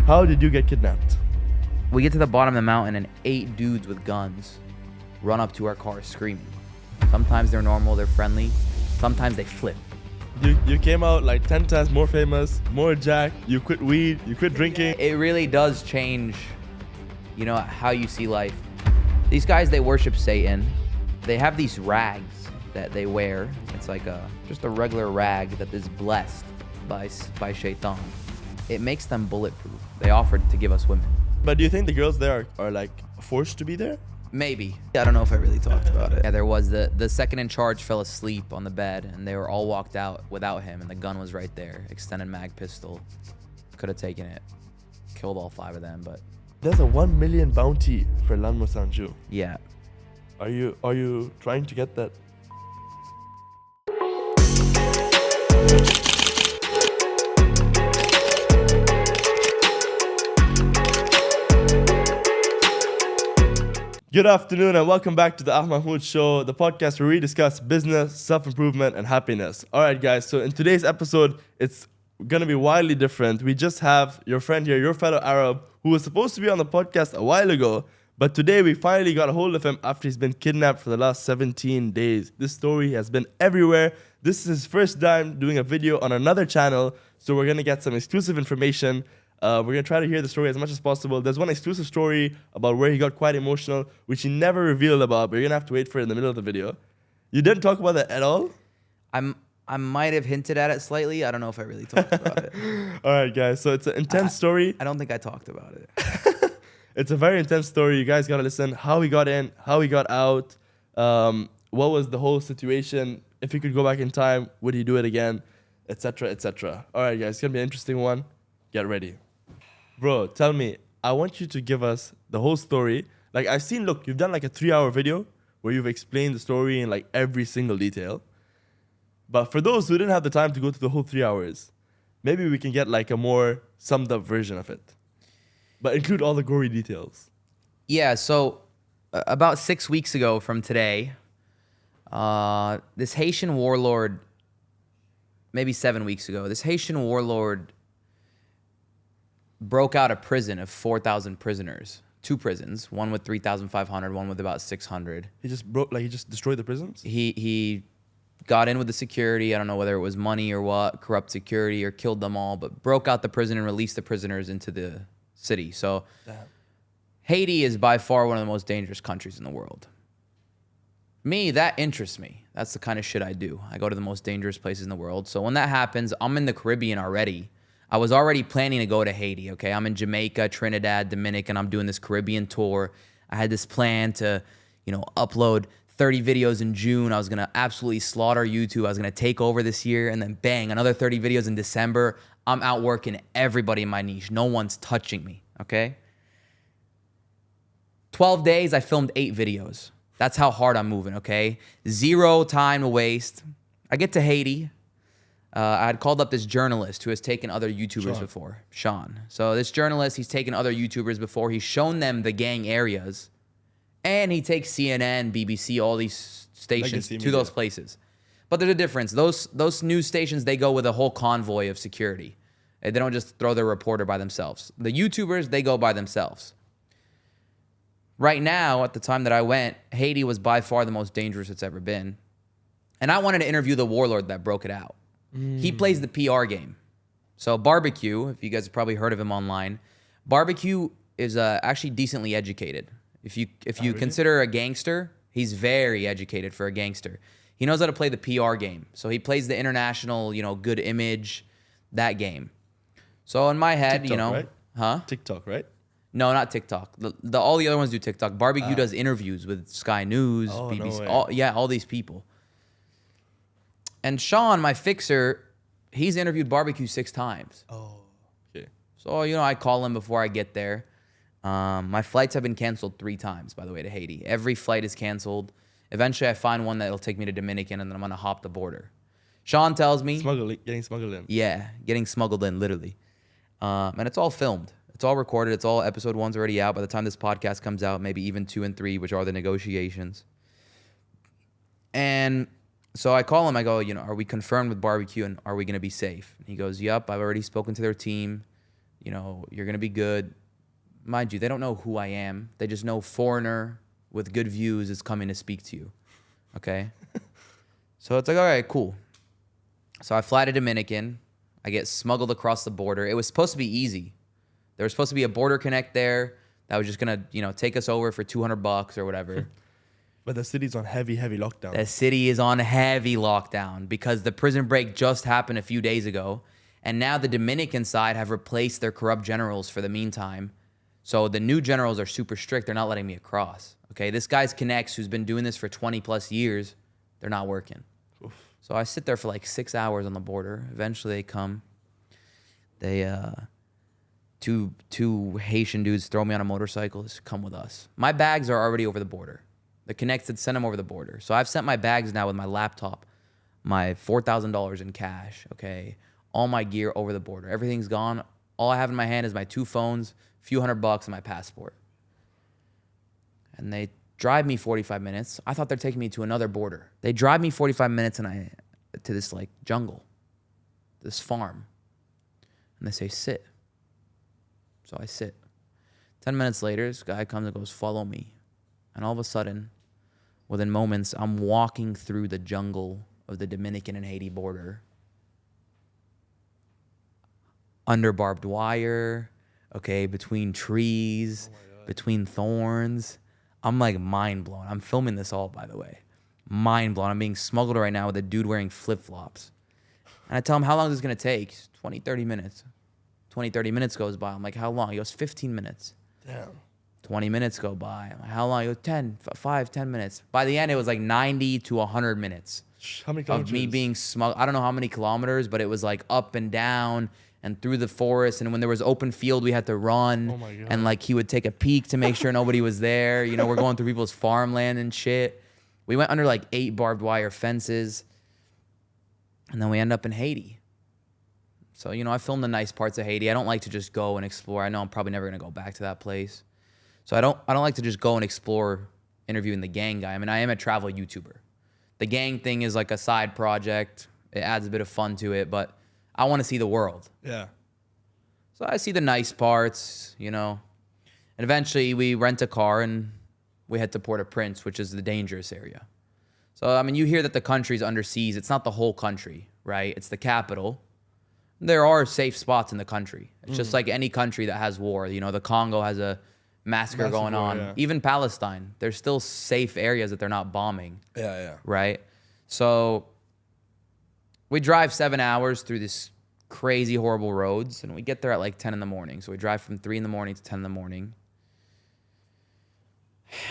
How did you get kidnapped? We get to the bottom of the mountain and 8 dudes with guns run up to our car screaming. Sometimes they're normal, they're friendly. Sometimes they flip. You came out like 10 times more famous, more jacked. You quit weed, you quit drinking. It really does change, how you see life. These guys, they worship Satan. They have these rags that they wear. It's like just a regular rag that is blessed by Shaitan. It makes them bulletproof. They offered to give us women. But do you think the girls there are like forced to be there? Maybe. I don't know if I really talked about it. Yeah, there was the second in charge fell asleep on the bed, and they were all walked out without him, and the gun was right there. Extended mag pistol. Could have taken it. Killed all 5 of them, but... There's a 1 million bounty for Lan Mo Sanju. Yeah. Are you trying to get that? Good afternoon and welcome back to the Ahmad Mahmoud Show, the podcast where we discuss business, self-improvement, and happiness. All right, guys, so in today's episode, it's going to be wildly different. We just have your friend here, your fellow Arab, who was supposed to be on the podcast a while ago, but today we finally got a hold of him after he's been kidnapped for the last 17 days. This story has been everywhere. This is his first time doing a video on another channel, so we're going to get some exclusive information. We're going to try to hear the story as much as possible. There's one exclusive story about where he got quite emotional, which he never revealed about, but you're going to have to wait for it in the middle of the video. You didn't talk about that at all? I might have hinted at it slightly. I don't know if I really talked about it. All right, guys. So it's an intense story. I don't think I talked about it. It's a very intense story. You guys got to listen. How he got in, how he got out, what was the whole situation. If he could go back in time, would he do it again, etc., etc. All right, guys. It's going to be an interesting one. Get ready. Bro, tell me, I want you to give us the whole story. Like, I've seen, look, you've done like a 3-hour video where you've explained the story in like every single detail. But for those who didn't have the time to go through the whole 3 hours, maybe we can get like a more summed up version of it. But include all the gory details. Yeah, so about 6 weeks ago from today, this Haitian warlord, maybe 7 weeks ago, this Haitian warlord broke out a prison of 4,000 prisoners. 2 prisons, one with 3,500, one with about 600. He just destroyed the prisons? He got in with the security. I don't know whether it was money or what, corrupt security, or killed them all, but broke out the prison and released the prisoners into the city. So Haiti is by far one of the most dangerous countries in the world. That interests me. That's the kind of shit I do. I go to the most dangerous places in the world. So when that happens, I'm in the Caribbean already. I was already planning to go to Haiti, okay? I'm in Jamaica, Trinidad, Dominican. I'm doing this Caribbean tour. I had this plan to, upload 30 videos in June. I was going to absolutely slaughter YouTube. I was going to take over this year. And then bang, another 30 videos in December. I'm outworking everybody in my niche. No one's touching me, okay? 12 days, I filmed 8 videos. That's how hard I'm moving, okay? 0 time to waste. I get to Haiti. I had called up this journalist who has taken other YouTubers before, Sean. So this journalist, he's taken other YouTubers before. He's shown them the gang areas. And he takes CNN, BBC, all these stations to those places. But there's a difference. Those news stations, they go with a whole convoy of security. They don't just throw their reporter by themselves. The YouTubers, they go by themselves. Right now, at the time that I went, Haiti was by far the most dangerous it's ever been. And I wanted to interview the warlord that broke it out. He plays the PR game. So Barbecue, if you guys have probably heard of him online, Barbecue is actually decently educated. If you consider a gangster, he's very educated for a gangster. He knows how to play the PR game. So he plays the international, good image, that game. So in my head, TikTok, right? Huh? TikTok, right? No, not TikTok. All the other ones do TikTok. Barbecue does interviews with Sky News, BBC, no way. all these people. And Sean, my fixer, he's interviewed Barbecue 6 times. Oh, okay. So, I call him before I get there. My flights have been canceled 3 times, by the way, to Haiti. Every flight is canceled. Eventually, I find one that'll take me to Dominican, and then I'm going to hop the border. Sean tells me... Getting smuggled in. Yeah, getting smuggled in, literally. And it's all filmed. It's all recorded. It's all episode 1's already out. By the time this podcast comes out, maybe even 2 and 3, which are the negotiations. And so I call him. I go, are we confirmed with Barbecue and are we going to be safe? And he goes, yep, I've already spoken to their team. You know, you're gonna be good. Mind you, they don't know who I am. They just know foreigner with good views is coming to speak to you. Okay? So it's like, all right, cool. So I fly to Dominican. I get smuggled across the border. It was supposed to be easy. There was supposed to be a border connect there that was just gonna, you know, take us over for $200 or whatever. But the city's on heavy lockdown. The city is on heavy lockdown because the prison break just happened a few days ago. And now the Dominican side have replaced their corrupt generals for the meantime. So the new generals are super strict. They're not letting me across. Okay, this guy's connects who's been doing this for 20 plus years. They're not working. Oof. So I sit there for like 6 hours on the border. Eventually they come. They, two Haitian dudes throw me on a motorcycle. Just come with us. My bags are already over the border. The connects had sent them over the border. So I've sent my bags now with my laptop, my $4,000 in cash, okay? All my gear over the border. Everything's gone. All I have in my hand is my 2 phones, a few $100 and my passport. And they drive me 45 minutes. I thought they're taking me to another border. They drive me 45 minutes to this like jungle, this farm. And they say, sit. So I sit. 10 minutes later, this guy comes and goes, follow me. And all of a sudden, within moments, I'm walking through the jungle of the Dominican and Haiti border. Under barbed wire, okay, between trees, between thorns. I'm like mind blown. I'm filming this all, by the way. Mind blown. I'm being smuggled right now with a dude wearing flip-flops. And I tell him, how long is this going to take? 20, 30 minutes. 20, 30 minutes goes by. I'm like, how long? He goes, 15 minutes. Damn. 20 minutes go by. I'm like, how long? He goes, 10 minutes. By the end, it was like 90 to 100 minutes. How many of kilometers? me being smuggled. I don't know how many kilometers, but it was like up and down and through the forest. And when there was open field, we had to run. Oh my God. And like he would take a peek to make sure nobody was there. You know, we're going through people's farmland and shit. We went under like 8 barbed wire fences. And then we end up in Haiti. So, you know, I filmed the nice parts of Haiti. I don't like to just go and explore. I know I'm probably never going to go back to that place. So I don't like to just go and explore interviewing the gang guy. I mean, I am a travel YouTuber. The gang thing is like a side project. It adds a bit of fun to it, but I want to see the world. Yeah. So I see the nice parts, you know. And eventually we rent a car and we head to Port-au-Prince, which is the dangerous area. So, I mean, you hear that the country's under siege. It's not the whole country, right? It's the capital. There are safe spots in the country. It's just like any country that has war. You know, the Congo has a massacre going on. Yeah. Even Palestine, there's still safe areas that they're not bombing. Yeah. Right? So we drive 7 hours through this crazy, horrible roads, and we get there at like 10 in the morning. So we drive from 3 in the morning to 10 in the morning.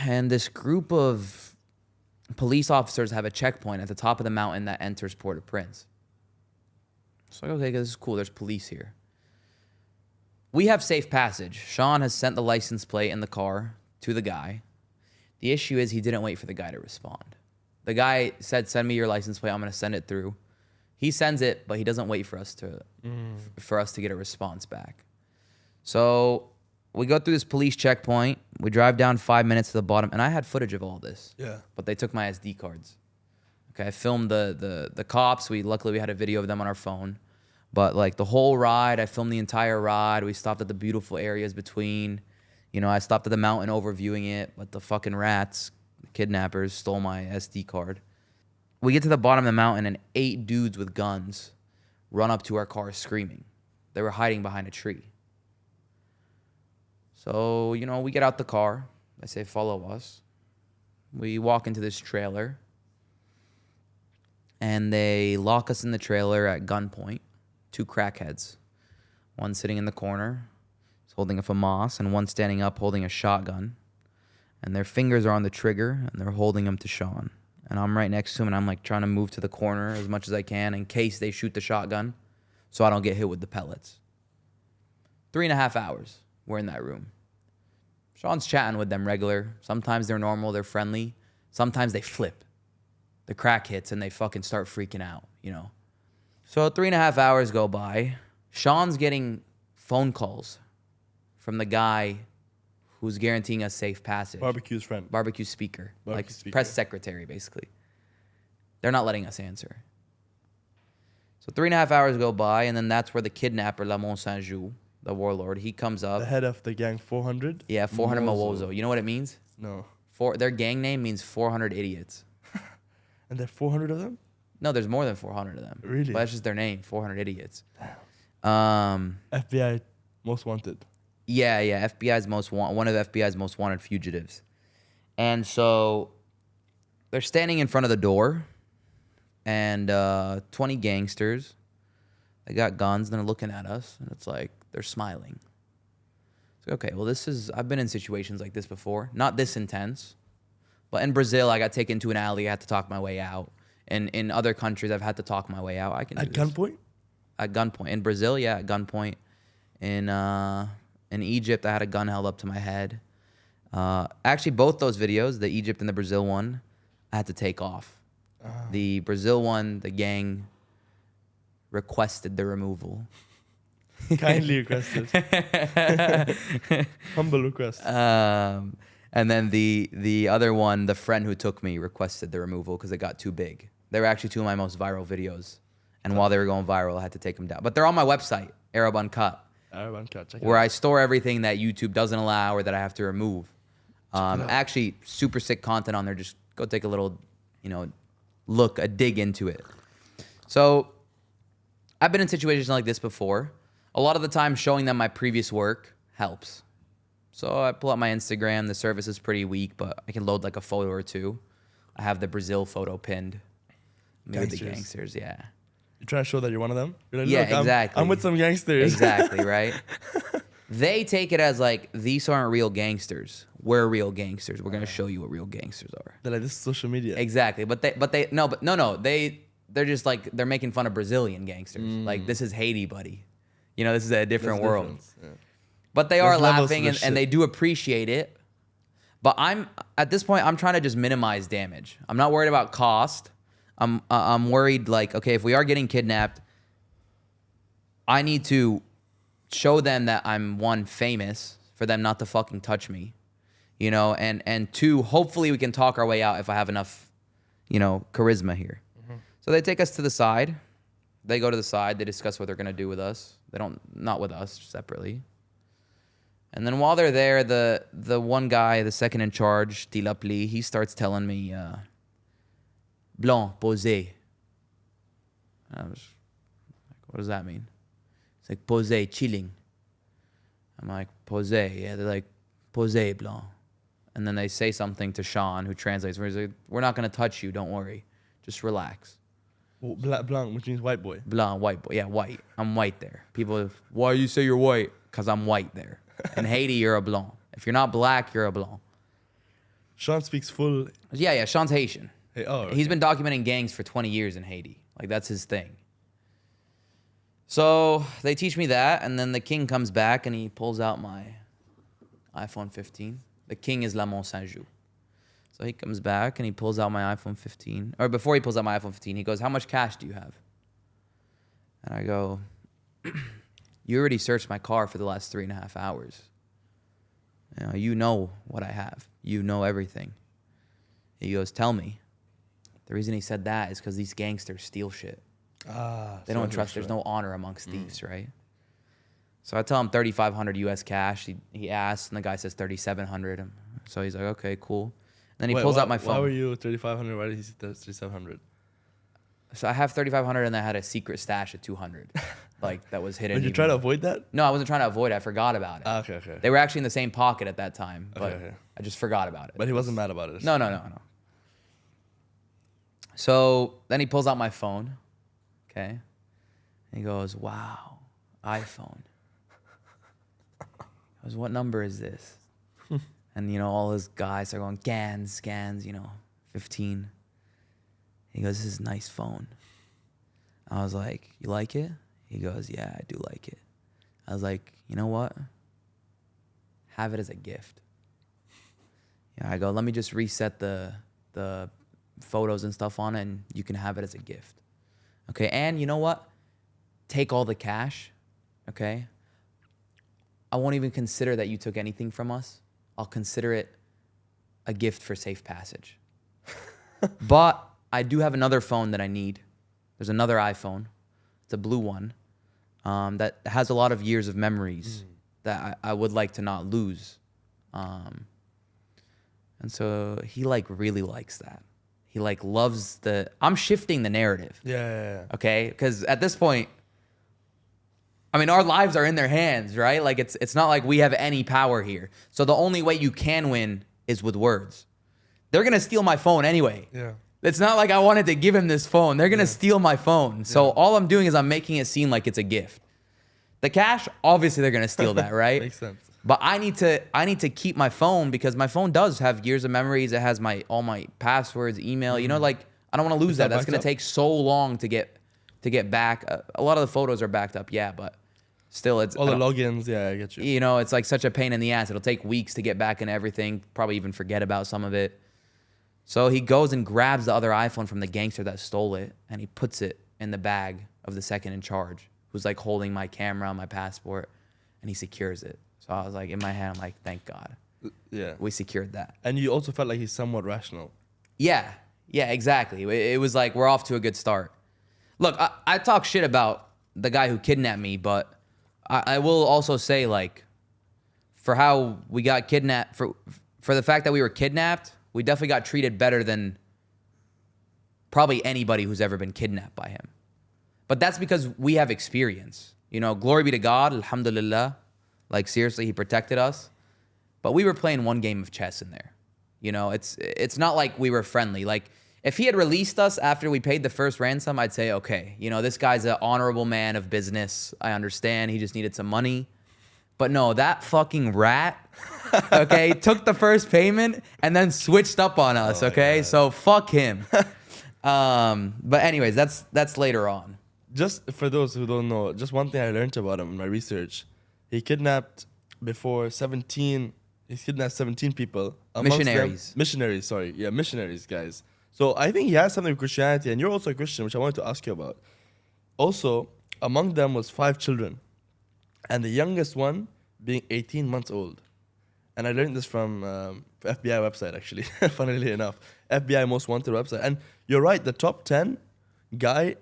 And this group of police officers have a checkpoint at the top of the mountain that enters Port-au-Prince. So like, okay, this is cool. There's police here. We have safe passage. Sean has sent the license plate in the car to the guy. The issue is he didn't wait for the guy to respond. The guy said, send me your license plate. I'm going to send it through. He sends it, but he doesn't wait for us to get a response back. So we go through this police checkpoint. We drive down 5 minutes to the bottom, and I had footage of all this. Yeah. But they took my SD cards. Okay, I filmed the cops. Luckily we had a video of them on our phone. But like the whole ride, I filmed the entire ride. We stopped at the beautiful areas between. You know, I stopped at the mountain overviewing it, but the fucking rats, the kidnappers, stole my SD card. We get to the bottom of the mountain, and 8 dudes with guns run up to our car screaming. They were hiding behind a tree. So, you know, we get out the car. I say, follow us. We walk into this trailer. And they lock us in the trailer at gunpoint. 2 crackheads. One sitting in the corner, he's holding a FAMAS, and one standing up holding a shotgun. And their fingers are on the trigger, and they're holding them to Sean. And I'm right next to him, and I'm like trying to move to the corner as much as I can in case they shoot the shotgun so I don't get hit with the pellets. 3.5 hours we're in that room. Sean's chatting with them regular. Sometimes they're normal, they're friendly. Sometimes they flip. The crack hits and they fucking start freaking out, you know. So 3.5 hours go by. Sean's getting phone calls from the guy who's guaranteeing us safe passage. Barbecue's friend. Barbecue speaker. Barbecue like speaker. Press secretary, basically. They're not letting us answer. So 3.5 hours go by, and then that's where the kidnapper, Lamont Saint-Just, the warlord. He comes up. The head of the gang 400? Yeah, 400 Mawozo. You know what it means? No. Their gang name means 400 idiots. And there are 400 of them? No, there's more than 400 of them. Really? But that's just their name, 400 idiots. FBI most wanted. Yeah. One of the FBI's most wanted fugitives. And so they're standing in front of the door, and 20 gangsters. They got guns, and they're looking at us, and it's like they're smiling. It's like, okay, well, I've been in situations like this before. Not this intense, but in Brazil, I got taken to an alley. I had to talk my way out. And in other countries, I've had to talk my way out. I can At gunpoint? At gunpoint. In Brazil, yeah, at gunpoint. In Egypt, I had a gun held up to my head. Actually, both those videos, the Egypt and the Brazil one, I had to take off. The Brazil one, the gang requested the removal. Kindly requested. Humble request. And then the other one, the friend who took me requested the removal because it got too big. They were actually two of my most viral videos. And while they were going viral, I had to take them down. But they're on my website, Arab Uncut, where I store everything that YouTube doesn't allow or that I have to remove. Actually, super sick content on there. Just go take a little, look, a dig into it. So I've been in situations like this before. A lot of the time, showing them my previous work helps. So I pull up my Instagram. The service is pretty weak, but I can load like a photo or two. I have the Brazil photo pinned. Maybe the gangsters, yeah. You're trying to show that you're one of them? You're like, Yeah, look, exactly. I'm with some gangsters. Exactly, right? They take it as like, these aren't real gangsters. We're real gangsters. We're gonna show you what real gangsters are. They're like, this is social media. Exactly, they're just like, they're making fun of Brazilian gangsters. Like, this is Haiti, buddy. This is a different world. Yeah. But they are laughing and they do appreciate it. But at this point, I'm trying to just minimize damage. I'm not worried about cost. I'm worried, like, okay, if we are getting kidnapped, I need to show them that I'm, one, famous, for them not to fucking touch me, and two, hopefully we can talk our way out if I have enough, charisma here. Mm-hmm. So they take us to the side. They go to the side. They discuss what they're going to do with us. Not with us, separately. And then while they're there, the one guy, the second in charge, Tilapli, he starts telling me, Blanc, posé. I was like, what does that mean? It's like, posé, chilling. I'm like, posé. Yeah, they're like, posé, Blanc. And then they say something to Sean, who translates, where he's like, we're not going to touch you, don't worry. Just relax. Well, Blanc, which means white boy. Blanc, white boy. Yeah, white. I'm white there. People, why you say you're white? Because I'm white there. In Haiti, you're a Blanc. If you're not black, you're a Blanc. Sean speaks full... Yeah, Sean's Haitian. Hey, okay. He's been documenting gangs for 20 years in Haiti. Like, that's his thing. So they teach me that, and then the king comes back, and he pulls out my iPhone 15. The king is La Mont Saint-Jou. So he comes back, and he pulls out my iPhone 15. Or before he pulls out my iPhone 15, he goes, how much cash do you have? And I go, you already searched my car for the last 3.5 hours. You know what I have. You know everything. He goes, tell me. The reason he said that is because these gangsters steal shit. They don't trust. There's no honor amongst thieves, right? So I tell him 3,500 US cash. He asks, and the guy says 3,700. So he's like, okay, cool. Then he pulls out my phone. Why were you 3,500? Why did he say 3,700? So I have 3,500, and I had a secret stash at 200, like that was hidden. Did you try to avoid that? No, I wasn't trying to avoid it. I forgot about it. Okay. They were actually in the same pocket at that time, but Okay. I just forgot about it. But he wasn't mad about it. No. So then he pulls out my phone, okay? And he goes, wow, iPhone. He goes, what number is this? And, all his guys are going, scans, 15. He goes, this is a nice phone. I was like, you like it? He goes, yeah, I do like it. I was like, you know what? Have it as a gift. Yeah, I go, let me just reset the photos and stuff on it, and you can have it as a gift. Okay, and you know what? Take all the cash, okay? I won't even consider that you took anything from us. I'll consider it a gift for safe passage. But I do have another phone that I need. There's another iPhone. It's a blue one. that has a lot of years of memories that I would like to not lose. And so he like really likes that. He like loves I'm shifting the narrative. Yeah. Okay? Because at this point, I mean, our lives are in their hands, right? Like it's not like we have any power here. So the only way you can win is with words. They're gonna steal my phone anyway. Yeah. It's not like I wanted to give him this phone. They're gonna steal my phone. So all I'm doing is I'm making it seem like it's a gift. The cash, obviously they're gonna steal that, right? Makes sense. But I need to keep my phone because my phone does have years of memories. It has all my passwords, email. You know, like I don't want to lose that. That's gonna take so long to get back. A lot of the photos are backed up, yeah, but still, it's all the logins. Yeah, I get you. You know, it's like such a pain in the ass. It'll take weeks to get back in everything. Probably even forget about some of it. So he goes and grabs the other iPhone from the gangster that stole it, and he puts it in the bag of the second in charge, who's like holding my camera, my passport, and he secures it. So I was like, in my head, I'm like, thank God. Yeah. We secured that. And you also felt like he's somewhat rational. Yeah, exactly. It was like, we're off to a good start. Look, I talk shit about the guy who kidnapped me, but I will also say, like, for how we got kidnapped, for the fact that we were kidnapped, we definitely got treated better than probably anybody who's ever been kidnapped by him. But that's because we have experience. You know, glory be to God, alhamdulillah. Like, seriously, he protected us. But we were playing one game of chess in there. You know, it's not like we were friendly. Like, if he had released us after we paid the first ransom, I'd say, okay, you know, this guy's an honorable man of business. I understand. He just needed some money. But no, that fucking rat, okay, took the first payment and then switched up on us, okay? So fuck him. But anyways, that's later on. Just for those who don't know, just one thing I learned about him in my research. He kidnapped before 17, he's kidnapped 17 people. Missionaries, guys. So I think he has something with Christianity, and you're also a Christian, which I wanted to ask you about. Also, among them was 5 children, and the youngest one being 18 months old. And I learned this from FBI website, actually, funnily enough. FBI Most Wanted website. And you're right, the top 10 guy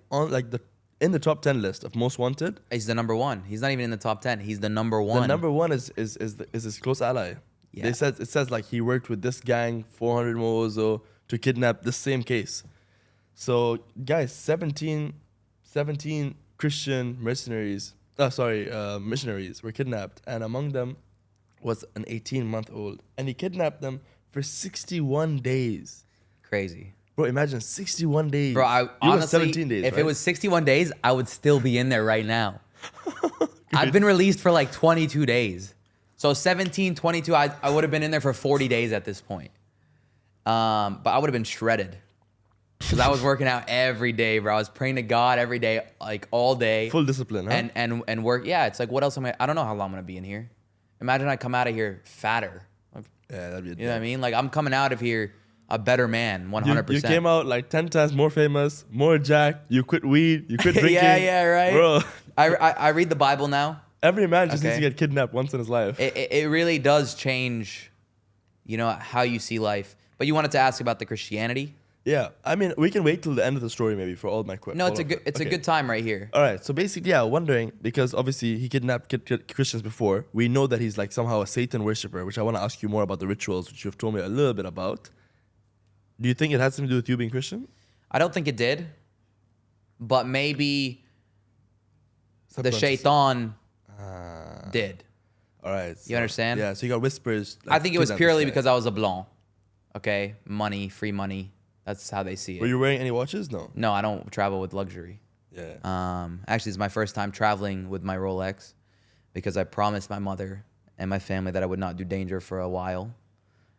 in the top 10 list of Most Wanted. He's the number one. He's not even in the top 10. He's the number one. The number one is his close ally. Yeah. It says like he worked with this gang, 400 Mozo, to kidnap the same case. So guys, 17 Christian missionaries were kidnapped, and among them was an 18-month-old, and he kidnapped them for 61 days. Crazy. Bro, imagine 61 days. Bro, honestly, 17 days, if right? it was 61 days, I would still be in there right now. I've been released for like 22 days. So 17, 22, I would have been in there for 40 days at this point. But I would have been shredded. Because I was working out every day, bro. I was praying to God every day, like all day. Full discipline, huh? And work. Yeah, it's like, what else I don't know how long I'm going to be in here. Imagine I come out of here fatter. Yeah, that'd be You know what I mean? Like, I'm coming out of here a better man, 100%. You came out like 10 times more famous, more jacked. You quit weed. You quit drinking. yeah, right. Bro. I read the Bible now. Every man just needs to get kidnapped once in his life. It really does change, you know, how you see life. But you wanted to ask about the Christianity? Yeah, I mean, we can wait till the end of the story maybe for all my questions. No, it's a good time right here. All right, so basically, yeah, wondering, because obviously he kidnapped Christians before. We know that he's like somehow a Satan worshiper, which I want to ask you more about the rituals, which you've told me a little bit about. Do you think it has something to do with you being Christian? I don't think it did, but maybe the shaitan did. All right. You understand? Yeah, so you got whispers. I think it was purely because I was a blanc. Okay? Money, free money. That's how they see it. Were you wearing any watches? No. No, I don't travel with luxury. Yeah. Actually, it's my first time traveling with my Rolex because I promised my mother and my family that I would not do danger for a while.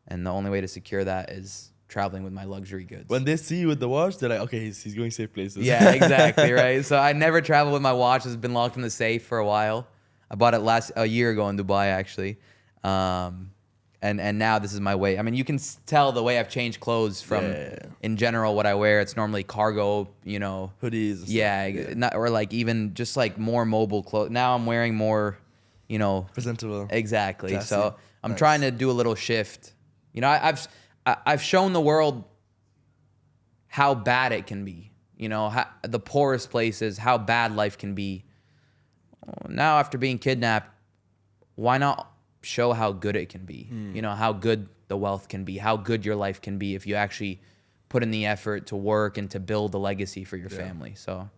And the only way to secure that is traveling with my luxury goods. When they see you with the watch, they're like, okay, he's going safe places. Yeah, exactly, right? So I never travel with my watch. It's been locked in the safe for a while. I bought it a year ago in Dubai, actually. And now this is my way. I mean, you can tell the way I've changed clothes from, in general, what I wear. It's normally cargo, you know. Hoodies. Not, or like even just like more mobile clothes. Now I'm wearing more, you know. Presentable. Exactly. Classy. So I'm trying to do a little shift. You know, I've shown the world how bad it can be. You know, the poorest places, how bad life can be. now after being kidnapped, why not show how good it can be? You know, how good the wealth can be, how good your life can be if you actually put in the effort to work and to build a legacy for your family. So,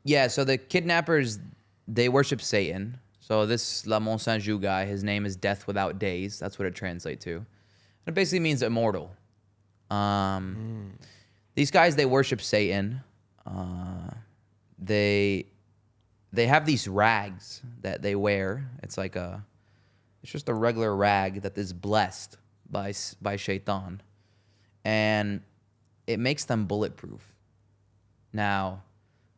yeah, so the kidnappers, they worship Satan. So this La Mont Saint-Just guy, his name is Death Without Days. That's what it translates to. It basically means immortal. These guys, they worship Satan. They have these rags that they wear. It's just a regular rag that is blessed by Shaitan, and it makes them bulletproof. Now,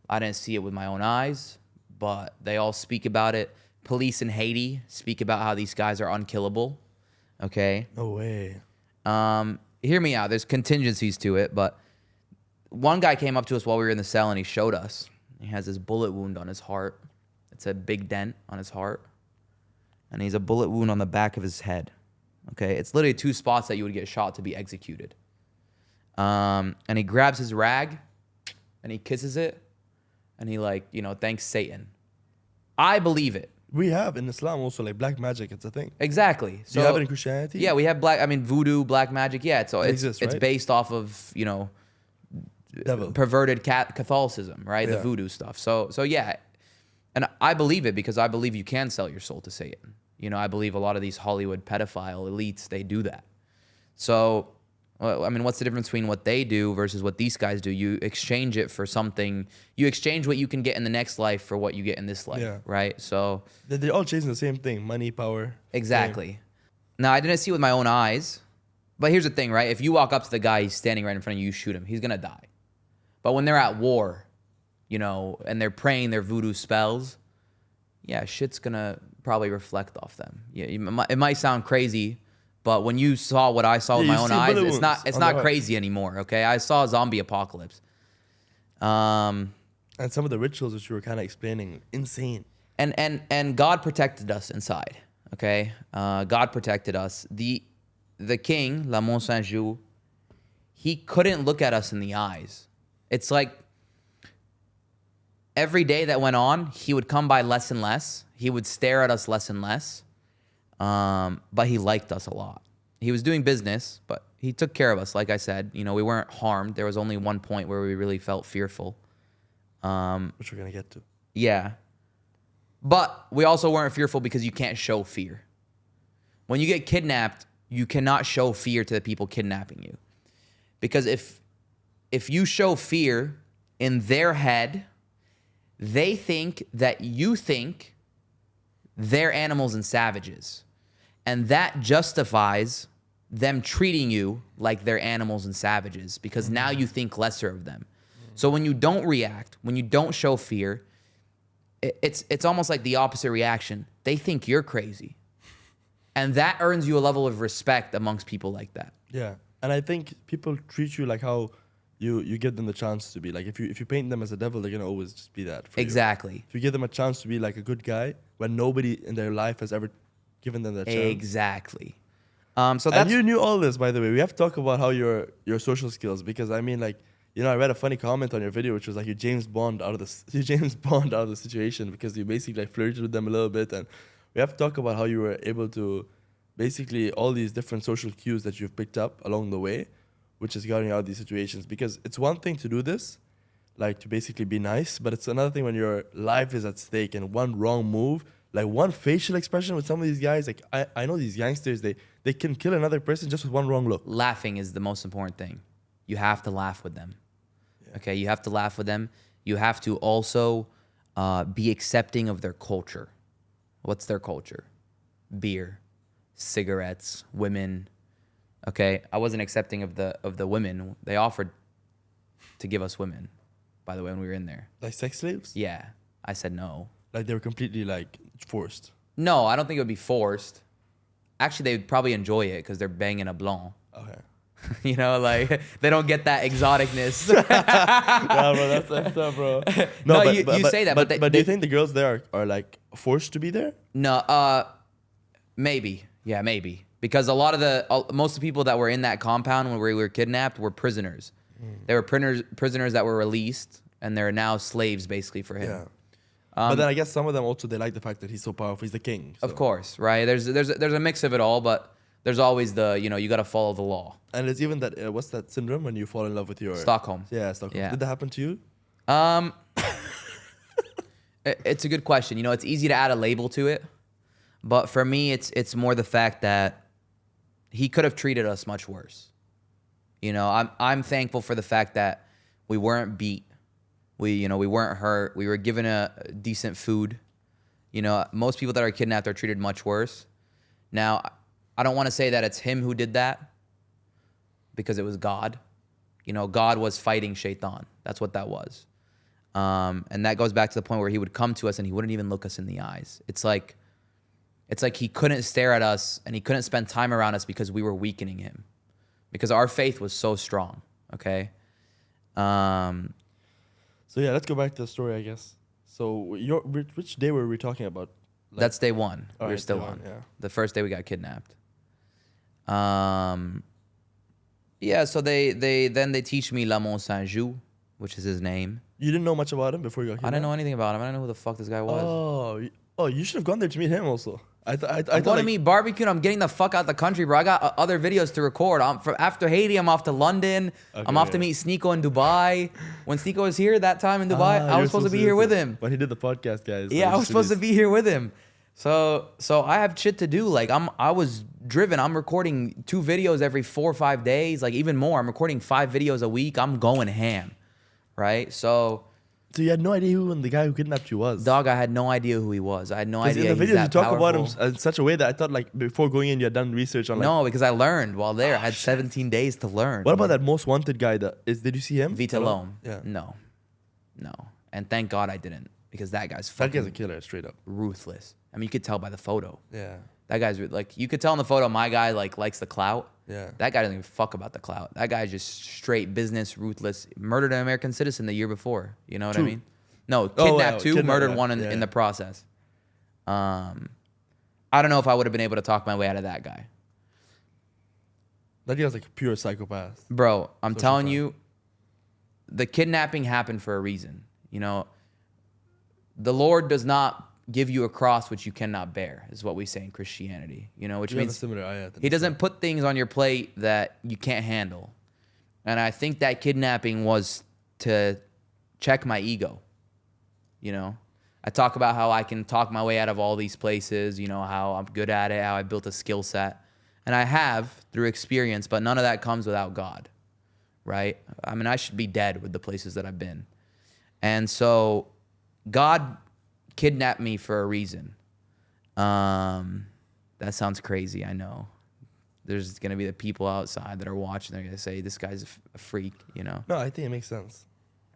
I didn't see it with my own eyes, but they all speak about it. Police in Haiti speak about how these guys are unkillable. Okay. No way. Hear me out. There's contingencies to it, but one guy came up to us while we were in the cell and he showed us. He has this bullet wound on his heart. It's a big dent on his heart. And he's a bullet wound on the back of his head. Okay. It's literally 2 spots that you would get shot to be executed. And he grabs his rag and he kisses it and he thanks Satan. I believe it. We have in Islam also like black magic. It's a thing. Exactly. So you have it in Christianity? Yeah, we have voodoo, black magic. Yeah, it's right? based off of, Devil. perverted Catholicism, right? Yeah. The voodoo stuff. So yeah, and I believe it because I believe you can sell your soul to Satan. I believe a lot of these Hollywood pedophile elites, they do that. So, what's the difference between what they do versus what these guys do? You exchange it for something. You exchange what you can get in the next life for what you get in this life, right? So they're all chasing the same thing: money, power. Exactly. Fame. Now, I didn't see it with my own eyes, but here's the thing, right? If you walk up to the guy, he's standing right in front of you, you shoot him, he's gonna die. But when they're at war, and they're praying their voodoo spells, yeah, shit's gonna probably reflect off them. Yeah, it might sound crazy, but when you saw what I saw with my own eyes, it's not crazy anymore. Okay, I saw a zombie apocalypse. And some of the rituals which you were kind of explaining, insane. And God protected us inside. Okay, God protected us. The king, La Mont Saint-Just, he couldn't look at us in the eyes. It's like every day that went on, he would come by less and less. He would stare at us less and less. But he liked us a lot. He was doing business, but he took care of us. Like I said, we weren't harmed. There was only one point where we really felt fearful. Which we're going to get to. Yeah. But we also weren't fearful because you can't show fear. When you get kidnapped, you cannot show fear to the people kidnapping you. Because if you show fear in their head, they think that you think they're animals and savages. And that justifies them treating you like they're animals and savages because now you think lesser of them. So when you don't react, when you don't show fear, it's almost like the opposite reaction. They think you're crazy. And that earns you a level of respect amongst people like that. Yeah. And I think people treat you like how you give them the chance to be. Like if you paint them as a devil, they're going to always just be that for Exactly. you. If you give them a chance to be like a good guy when nobody in their life has ever given them that chance. Exactly. So that's... And you knew all this, by the way. We have to talk about how your social skills, because I read a funny comment on your video, which was like you James Bond out of the situation because you basically like flirted with them a little bit, and we have to talk about how you were able to basically all these different social cues that you've picked up along the way, which is getting out of these situations. Because it's one thing to do this, like to basically be nice, but it's another thing when your life is at stake and one wrong move, like one facial expression with some of these guys, like I know these gangsters, they can kill another person just with one wrong look. Laughing is the most important thing. You have to laugh with them. Yeah. Okay, you have to laugh with them. You have to also be accepting of their culture. What's their culture? Beer, cigarettes, women. Okay, I wasn't accepting of the women. They offered to give us women, by the way, when we were in there. Like sex slaves? Yeah, I said no. Like they were completely like forced? No, I don't think it would be forced. Actually, they would probably enjoy it because they're banging a blonde. Okay. Like they don't get that exoticness. Yeah, bro, that's messed up, bro. No, you say that, but do you think the girls there are like forced to be there? No, maybe. Yeah, maybe. Because most of the people that were in that compound when we were kidnapped were prisoners. They were prisoners that were released, and they're now slaves basically for him. But then I guess some of them also, they like the fact that he's so powerful. He's the king. So. Of course, right? There's a mix of it all, but there's always the, you got to follow the law. And it's even that, what's that syndrome when you fall in love with your... Stockholm. Yeah, Stockholm. Yeah. Did that happen to you? It's a good question. It's easy to add a label to it, but for me, it's more the fact that he could have treated us much worse. I'm thankful for the fact that we weren't beat. We weren't hurt. We were given a decent food. Most people that are kidnapped are treated much worse. Now, I don't want to say that it's him who did that because it was God. God was fighting Shaitan. That's what that was. And that goes back to the point where he would come to us and he wouldn't even look us in the eyes. It's like he couldn't stare at us and he couldn't spend time around us because we were weakening him. Because our faith was so strong, okay? So yeah, let's go back to the story, I guess. So which day were we talking about? That's day one. All We're right, still day on. one, yeah. The first day we got kidnapped. Yeah, so they teach me Lamont Saint-Jou, which is his name. You didn't know much about him before you got kidnapped? I didn't know anything about him. I didn't know who the fuck this guy was. Oh, you should have gone there to meet him also. I I'm thought going to meet barbecue. I'm getting the fuck out the country, bro. I got other videos to record. After Haiti, I'm off to London. Okay, I'm off to meet Sneeko in Dubai. When Sneeko was here that time in Dubai, I was supposed to be here with him. But he did the podcast, guys. Yeah, I was supposed to be here with him. So I have shit to do. Like I was driven. I'm recording 2 videos every 4 or 5 days, like even more. I'm recording 5 videos a week. I'm going ham, right? So you had no idea who the guy who kidnapped you was? Dog, I had no idea who he was. I had no idea. In the he's videos, that you talk about powerful. him in such a way that I thought, like, before going in, you had done research on, like... No, because I learned while there. I had 17 days to learn. What about that most wanted guy? Did you see him? Vita Lome? Yeah. No. And thank God I didn't, because that guy's That fucking guy's a killer, straight up. ruthless. I mean, you could tell by the photo. Yeah. That guy's like, you could tell in the photo, my guy likes the clout. Yeah. That guy doesn't even fuck about the clout. That guy's just straight business, ruthless. Murdered an American citizen the year before. You know what I mean? No, kidnapped 2, murdered 1 in the process. I don't know if I would have been able to talk my way out of that guy. That guy's like a pure psychopath. Bro, I'm telling you, the kidnapping happened for a reason. The Lord does not give you a cross which you cannot bear, is what we say in Christianity. Which means he doesn't put things on your plate that you can't handle. And I think that kidnapping was to check my ego. I talk about how I can talk my way out of all these places, how I'm good at it, how I built a skill set. And I have through experience, but none of that comes without God, right? I mean, I should be dead with the places that I've been. And so God kidnapped me for a reason. That sounds crazy, I know. There's going to be the people outside that are watching. They're going to say, this guy's a freak, No, I think it makes sense.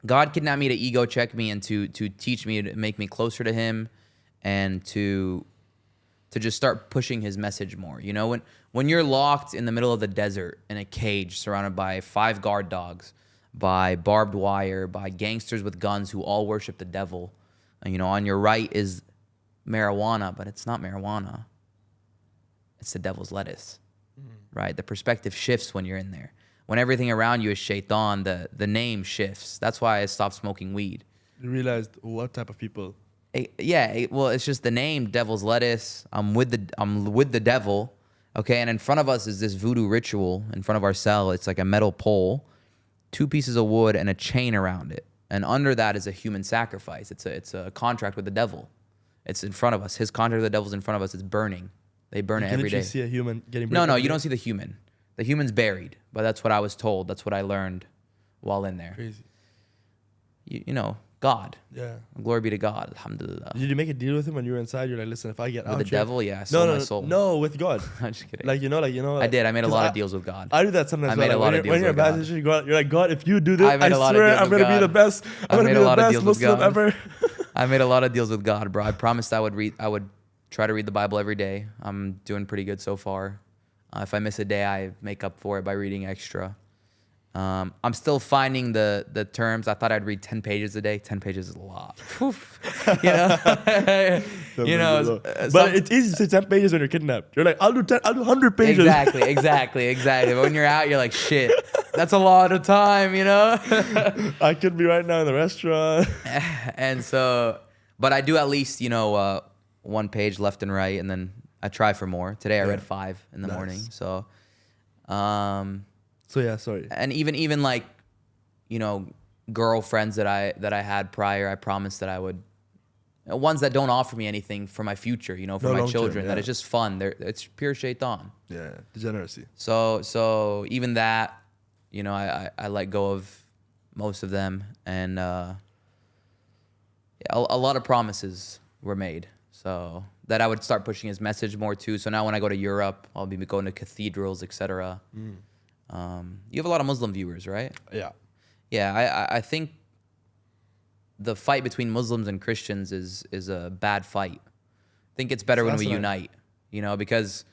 God kidnapped me to ego check me and to teach me, to make me closer to him, and to just start pushing his message more. When you're locked in the middle of the desert in a cage surrounded by 5 guard dogs, by barbed wire, by gangsters with guns who all worship the devil, on your right is marijuana, but it's not marijuana. It's the devil's lettuce, right? The perspective shifts when you're in there. When everything around you is shaitan, the name shifts. That's why I stopped smoking weed. You realized what type of people? Well, it's just the name, devil's lettuce. I'm with the devil, okay? And in front of us is this voodoo ritual in front of our cell. It's like a metal pole, 2 pieces of wood, and a chain around it. And under that is a human sacrifice. It's a contract with the devil. It's in front of us. His contract with the devil's in front of us. It's burning. They burn it every day. You see a human getting No, you don't see the human. The human's buried, but that's what I was told. That's what I learned while in there. Crazy. God. Yeah. Glory be to God. Alhamdulillah. Did you make a deal with him when you were inside? You're like, listen, if I get out With the here, devil? Yeah, I sold my soul. No, with God. I'm just kidding. Like, I did. I made a lot of deals with God. I do that sometimes. I made a lot of deals when you're a with God. bad situation, you're like, God, if you do this, I made a lot of swear deals I'm with gonna be God. the best. I'm gonna be the best Muslim ever. I made a lot of deals with God, bro. I promised I would try to read the Bible every day. I'm doing pretty good so far. If I miss a day, I make up for it by reading extra. I'm still finding the terms. I thought I'd read 10 pages a day. 10 pages is a lot. But it's easy to say 10 pages when you're kidnapped. You're like, I'll do 100 pages. Exactly. But when you're out, you're like, shit, that's a lot of time, I could be right now in the restaurant. And so But I do at least, one page left and right, and then I try for more. Today I read 5 in the morning. So, So yeah, sorry. and even like, girlfriends that I had prior, I promised that I would, ones that don't offer me anything for my future, for my children, that it's just fun. It's pure shaitan. Yeah, degeneracy. So even that, I let go of most of them, and a lot of promises were made. So that I would start pushing his message more too. So now when I go to Europe, I'll be going to cathedrals, etc. You have a lot of Muslim viewers, right? Yeah. Yeah, I think the fight between Muslims and Christians is a bad fight. I think it's better when we unite, because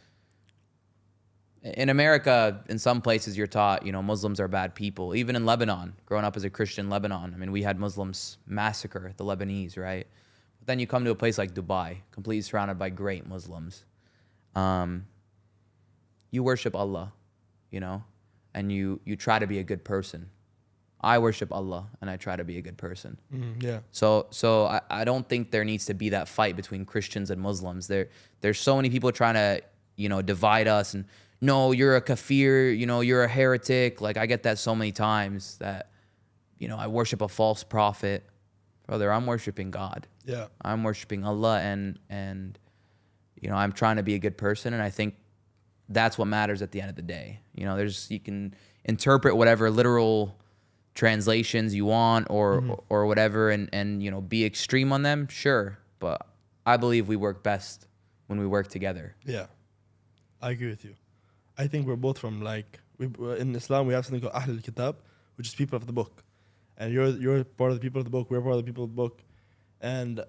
in America, in some places you're taught, Muslims are bad people. Even in Lebanon, growing up as a Christian in Lebanon, I mean, we had Muslims massacre the Lebanese, right? But then you come to a place like Dubai, completely surrounded by great Muslims. You worship Allah, and you try to be a good person. I worship Allah, and I try to be a good person. Yeah. So I don't think there needs to be that fight between Christians and Muslims. There's so many people trying to, divide us, and no, you're a kafir, you're a heretic. Like, I get that so many times that, I worship a false prophet. Brother, I'm worshiping God. Yeah. I'm worshiping Allah, and I'm trying to be a good person, and I think that's what matters at the end of the day. You can interpret whatever literal translations you want or whatever, and be extreme on them, sure, but I believe we work best when we work together. Yeah, I agree with you. I think we're both from in Islam we have something called Ahl al-Kitab, which is people of the book, and you're part of the people of the book, we're part of the people of the book, and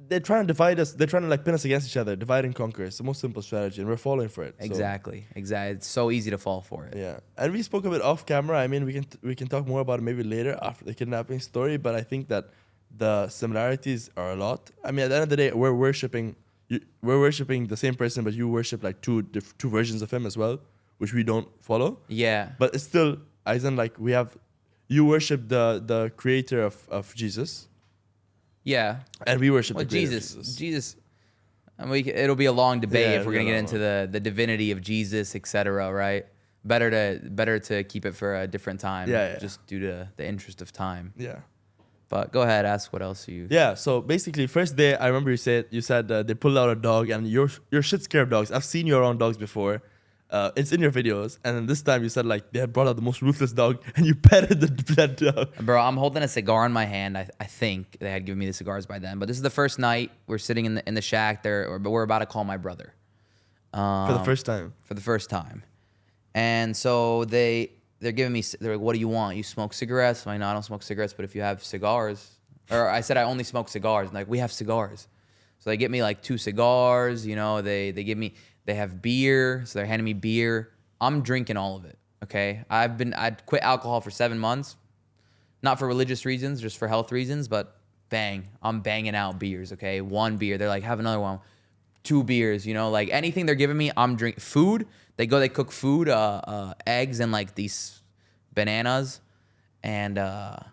they're trying to divide us. They're trying to pin us against each other, divide and conquer. It's the most simple strategy, and we're falling for it. Exactly. It's so easy to fall for it. Yeah, and we spoke a bit off camera. I mean, we can talk more about it maybe later after the kidnapping story. But I think that the similarities are a lot. I mean, at the end of the day, we're worshiping the same person, but you worship like two versions of him as well, which we don't follow. Yeah. But it's still, as in you worship the creator of Jesus. Yeah. And we worship the creator Jesus. of Jesus. Jesus. I mean, it'll be a long debate if we're gonna get no. into the divinity of Jesus, etc. Right? Better to keep it for a different time. Yeah. Just due to the interest of time. Yeah. But go ahead, ask what else you. Yeah. So basically, first day, I remember you said they pulled out a dog, and you're shit scared of dogs. I've seen you around dogs before. It's in your videos, and then this time you said they had brought out the most ruthless dog, and you petted that dog. Bro, I'm holding a cigar in my hand. I think they had given me the cigars by then, but this is the first night we're sitting in the shack there, but we're about to call my brother. For the first time. For the first time, and so they're giving me. They're like, "What do you want? You smoke cigarettes?" I'm like, "No, I don't smoke cigarettes, but if you have cigars," or I said I only smoke cigars. And like, we have cigars, so they get me 2 cigars. They give me. They have beer, so they're handing me beer. I'm drinking all of it, okay? I'd quit alcohol for 7 months, not for religious reasons, just for health reasons, but I'm banging out beers, okay? 1 beer, they're like, have another one. 2 beers, anything they're giving me, I'm drinking. Food, they cook food, eggs and these bananas, and I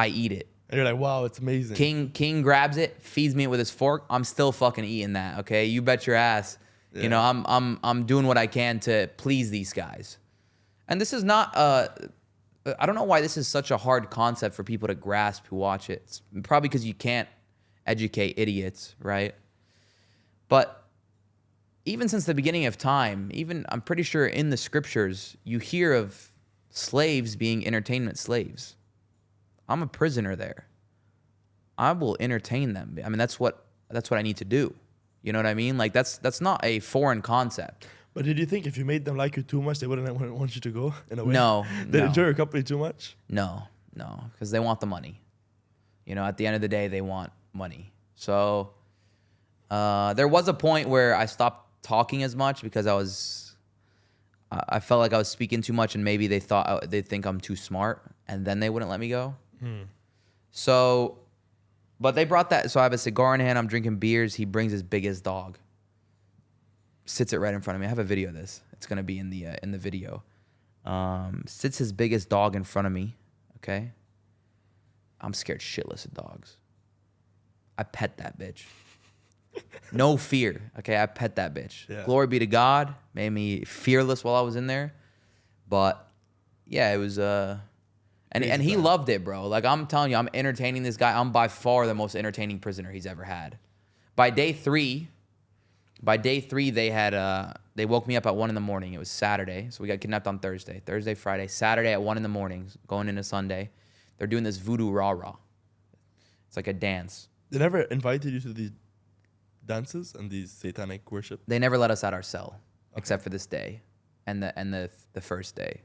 eat it. And you're like, wow, it's amazing. King grabs it, feeds me it with his fork. I'm still fucking eating that, okay? You bet your ass. Yeah. I'm doing what I can to please these guys. And this is not I don't know why this is such a hard concept for people to grasp who watch it. It's probably because you can't educate idiots, right? But even since the beginning of time, even I'm pretty sure in the scriptures, you hear of slaves being entertainment slaves. I'm a prisoner there. I will entertain them. I mean, that's what I need to do. You know what I mean? That's not a foreign concept. But did you think if you made them like you too much, they wouldn't want you to go in a way? No. They enjoy your company too much? No, because they want the money. At the end of the day, they want money. So there was a point where I stopped talking as much because I felt like I was speaking too much, and maybe they think I'm too smart, and then they wouldn't let me go. So. But they brought that. So I have a cigar in hand. I'm drinking beers. He brings his biggest dog. Sits it right in front of me. I have a video of this. It's gonna be in the video. Sits his biggest dog in front of me. Okay. I'm scared shitless of dogs. I pet that bitch. No fear. Okay, I pet that bitch. Yeah. Glory be to God. Made me fearless while I was in there. But yeah, it was and he time. loved it, bro. Like I'm telling you, I'm entertaining this guy. I'm by far the most entertaining prisoner he's ever had. By day three, they had they woke me up at 1 a.m. It was Saturday, so we got kidnapped on Thursday, Friday, Saturday at 1 a.m. going into Sunday. They're doing this voodoo rah-rah. It's like a dance. They never invited you to these dances and these satanic worship? They never let us out our cell, except for this day and the first day.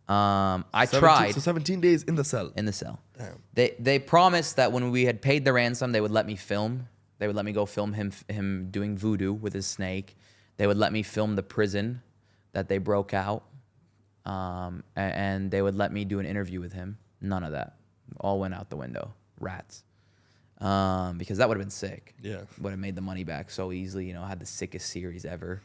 I 17 tried. So 17 days in the cell. In the cell. Damn. They promised that when we had paid the ransom, they would let me film. They would let me go film him doing voodoo with his snake. They would let me film the prison that they broke out. And they would let me do an interview with him. None of that. All went out the window. Rats. Because that would have been sick. Yeah. Would have made the money back so easily. You know, had the sickest series ever.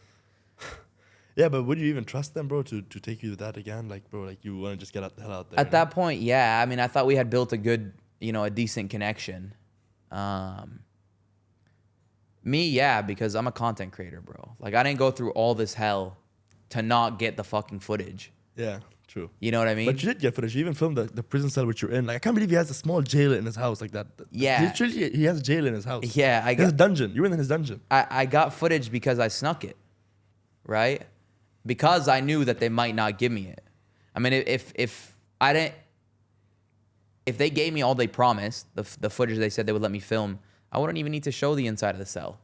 Yeah, but would you even trust them, bro, to take you to that again? Like, bro, like you want to just get the hell out there. At that point, yeah. I mean, I thought we had built a good, a decent connection. Me, yeah, because I'm a content creator, bro. Like, I didn't go through all this hell to not get the fucking footage. Yeah, true. You know what I mean? But you did get footage. You even filmed the prison cell which you're in. Like, I can't believe he has a small jail in his house like that. Yeah. Literally, he has a jail in his house. Yeah, He has a dungeon. You were in his dungeon. I got footage because I snuck it, right? Because I knew that they might not give me it. I mean, if they gave me all they promised, the footage they said they would let me film, I wouldn't even need to show the inside of the cell,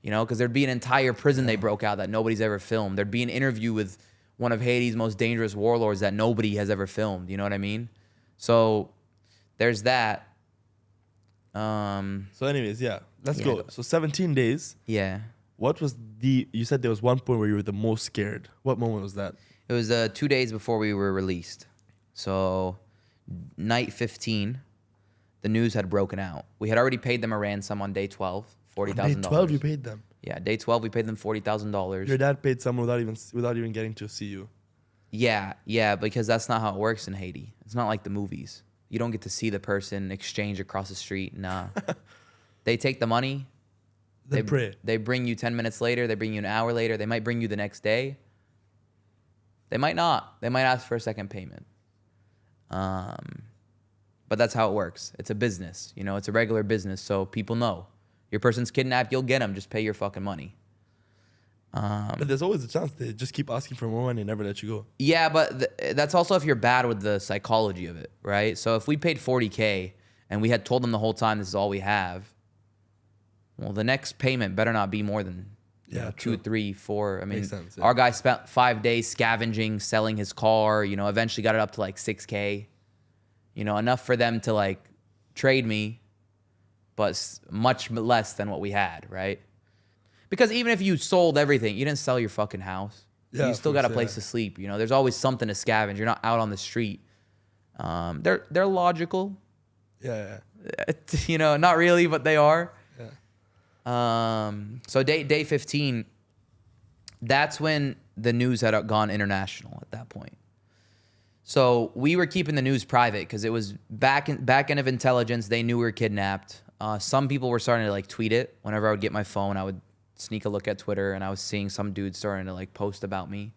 because there'd be an entire prison they broke out that nobody's ever filmed. There'd be an interview with one of Haiti's most dangerous warlords that nobody has ever filmed. You know what I mean? So there's that. So anyways, yeah, let's Yeah, go. go. So 17 days. Yeah. What was you said there was one point where you were the most scared. What moment was that? It was 2 days before we were released. So night 15, the news had broken out. We had already paid them a ransom on day 12, $40,000. On day 12, you paid them. Yeah, day 12, we paid them $40,000. Your dad paid someone without even getting to see you. Yeah, because that's not how it works in Haiti. It's not like the movies. You don't get to see the person exchange across the street. Nah. They take the money. They pray. They bring you 10 minutes later. They bring you an hour later. They might bring you the next day. They might not. They might ask for a second payment. But that's how it works. It's a business. It's a regular business. So people know. Your person's kidnapped, you'll get them. Just pay your fucking money. But there's always a chance they just keep asking for more money and never let you go. Yeah, but that's also if you're bad with the psychology of it, right? So if we paid $40K and we had told them the whole time this is all we have, well, the next payment better not be more than 2, 3, 4. I mean, Makes sense, yeah. Our guy spent 5 days scavenging, selling his car. Eventually got it up to like $6K. Enough for them to like trade me, but much less than what we had, right? Because even if you sold everything, you didn't sell your fucking house. Yeah, You still of got a course, place yeah. to sleep. There's always something to scavenge. You're not out on the street. They're logical. Yeah. Not really, but they are. Yeah. So day 15, that's when the news had gone international at that point. So we were keeping the news private because it was back end of intelligence. They knew we were kidnapped. Some people were starting to like tweet it. Whenever I would get my phone, I would sneak a look at Twitter, and I was seeing some dudes starting to like post about me.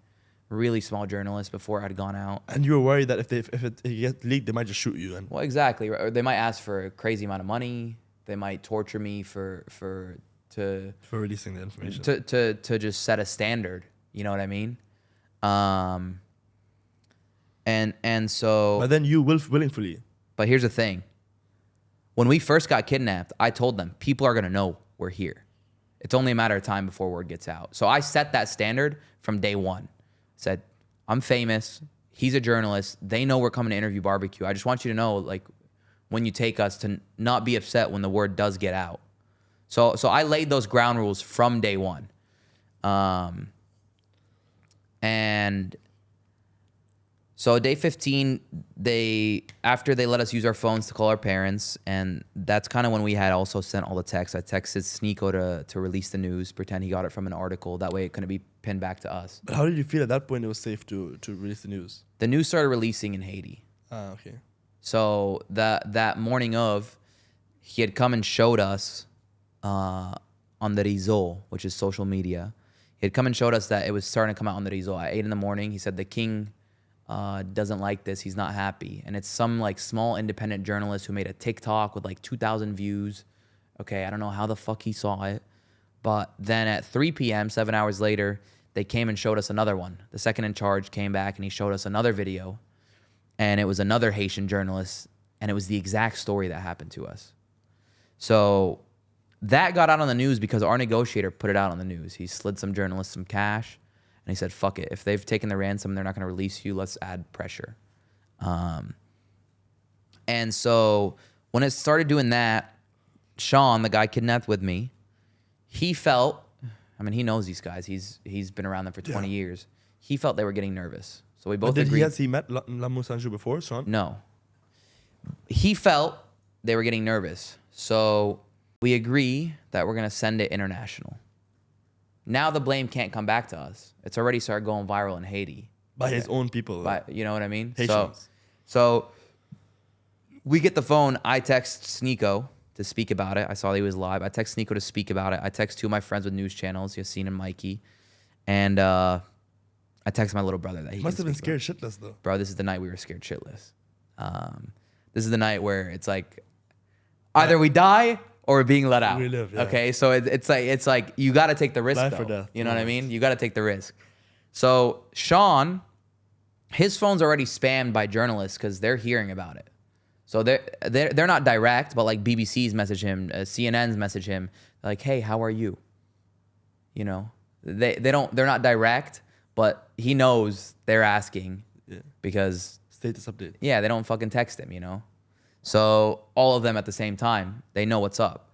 Really small journalist before I'd gone out. And you were worried that if it gets leaked, they might just shoot you. And Well, exactly. Or they might ask for a crazy amount of money. They might torture me for releasing the information. to just set a standard. You know what I mean? And so. But then you willingly. But here's the thing. When we first got kidnapped, I told them people are gonna know we're here. It's only a matter of time before word gets out. So I set that standard from day one. Said, I'm famous. He's a journalist. They know we're coming to interview barbecue. I just want you to know, like, when you take us, to not be upset when the word does get out. So I laid those ground rules from day one. And so day 15, after they let us use our phones to call our parents, and that's kind of when we had also sent all the texts. I texted Sneeko to release the news, pretend he got it from an article. That way it couldn't be pinned back to us. But how did you feel at that point it was safe to release the news? The news started releasing in Haiti. Okay. So that morning of, he had come and showed us on the Rizal, which is social media. He had come and showed us that it was starting to come out on the Rizal at 8 in the morning. He said the king doesn't like this. He's not happy. And it's some like small independent journalist who made a TikTok with like 2,000 views. Okay, I don't know how the fuck he saw it. But then at 3 p.m., 7 hours later, they came and showed us another one. The second in charge came back and he showed us another video. And it was another Haitian journalist. And it was the exact story that happened to us. So that got out on the news because our negotiator put it out on the news. He slid some journalists some cash. And he said, fuck it. If they've taken the ransom, they're not going to release you. Let's add pressure. And so when it started doing that, Sean, the guy kidnapped with me, he felt, I mean, he knows these guys. He's been around them for 20 years. He felt they were getting nervous. So we both agreed. Has he met Lamu Sanju before, Sean? No. He felt they were getting nervous. So we agree that we're going to send it international. Now the blame can't come back to us. It's already started going viral in Haiti. By his own people. You know what I mean? Haitians. So we get the phone. I text Sneeko to speak about it. I saw that he was live. I text Sneeko to speak about it. I text two of my friends with news channels, Yassine and Mikey. And I text my little brother that he must have been scared shitless though. Bro, this is the night we were scared shitless. This is the night where it's like either we die or we're being let out. We live, yeah. Okay, so it's like you got to take the risk. Life though. or death. You know what I mean? You got to take the risk. So Sean, his phone's already spammed by journalists because they're hearing about it. So they're not direct, but like BBC's message him, CNN's message him, like, hey, how are you? You know, they're not direct, but he knows they're asking because status update. Yeah, they don't fucking text him, you know. So all of them at the same time, they know what's up.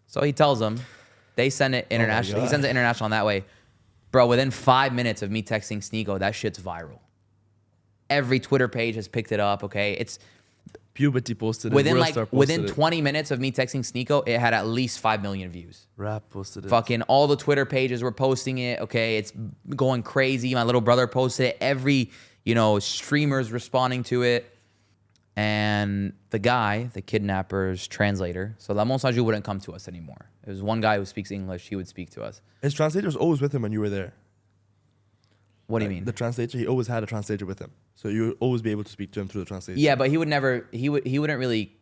So he tells them, they send it international. He sends it international that way. Bro, within 5 minutes of me texting Sneeko, that shit's viral. Every Twitter page has picked it up, okay? It's Puberty posted it. Within 20 minutes of me texting Sneeko, it had at least 5 million views. Rap posted it. Fucking all the Twitter pages were posting it, okay? It's going crazy. My little brother posted it. Every, streamer's responding to it. And the guy, the kidnapper's translator, so Lamont Sanju wouldn't come to us anymore. It was one guy who speaks English. He would speak to us. His translator was always with him when you were there. What do you mean? The translator, he always had a translator with him. So you would always be able to speak to him through the translator. Yeah, but he wouldn't really,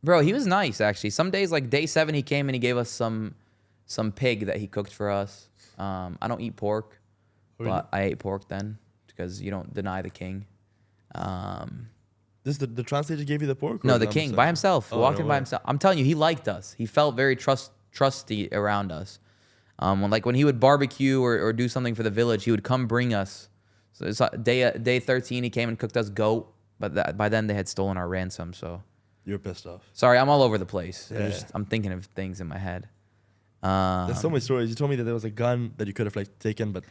bro, he was nice actually. Some days, like day 7, he came and he gave us some pig that he cooked for us. I don't eat pork, but I ate pork then because you don't deny the king. The translator gave you the pork? No, the king by himself. Walked in by himself. I'm telling you, he liked us. He felt very trusty around us. When he would barbecue or do something for the village, he would come bring us. So it's day 13, he came and cooked us goat, but by then they had stolen our ransom. So you're pissed off. Sorry, I'm all over the place. Yeah. I'm thinking of things in my head. There's so many stories. You told me that there was a gun that you could have taken, but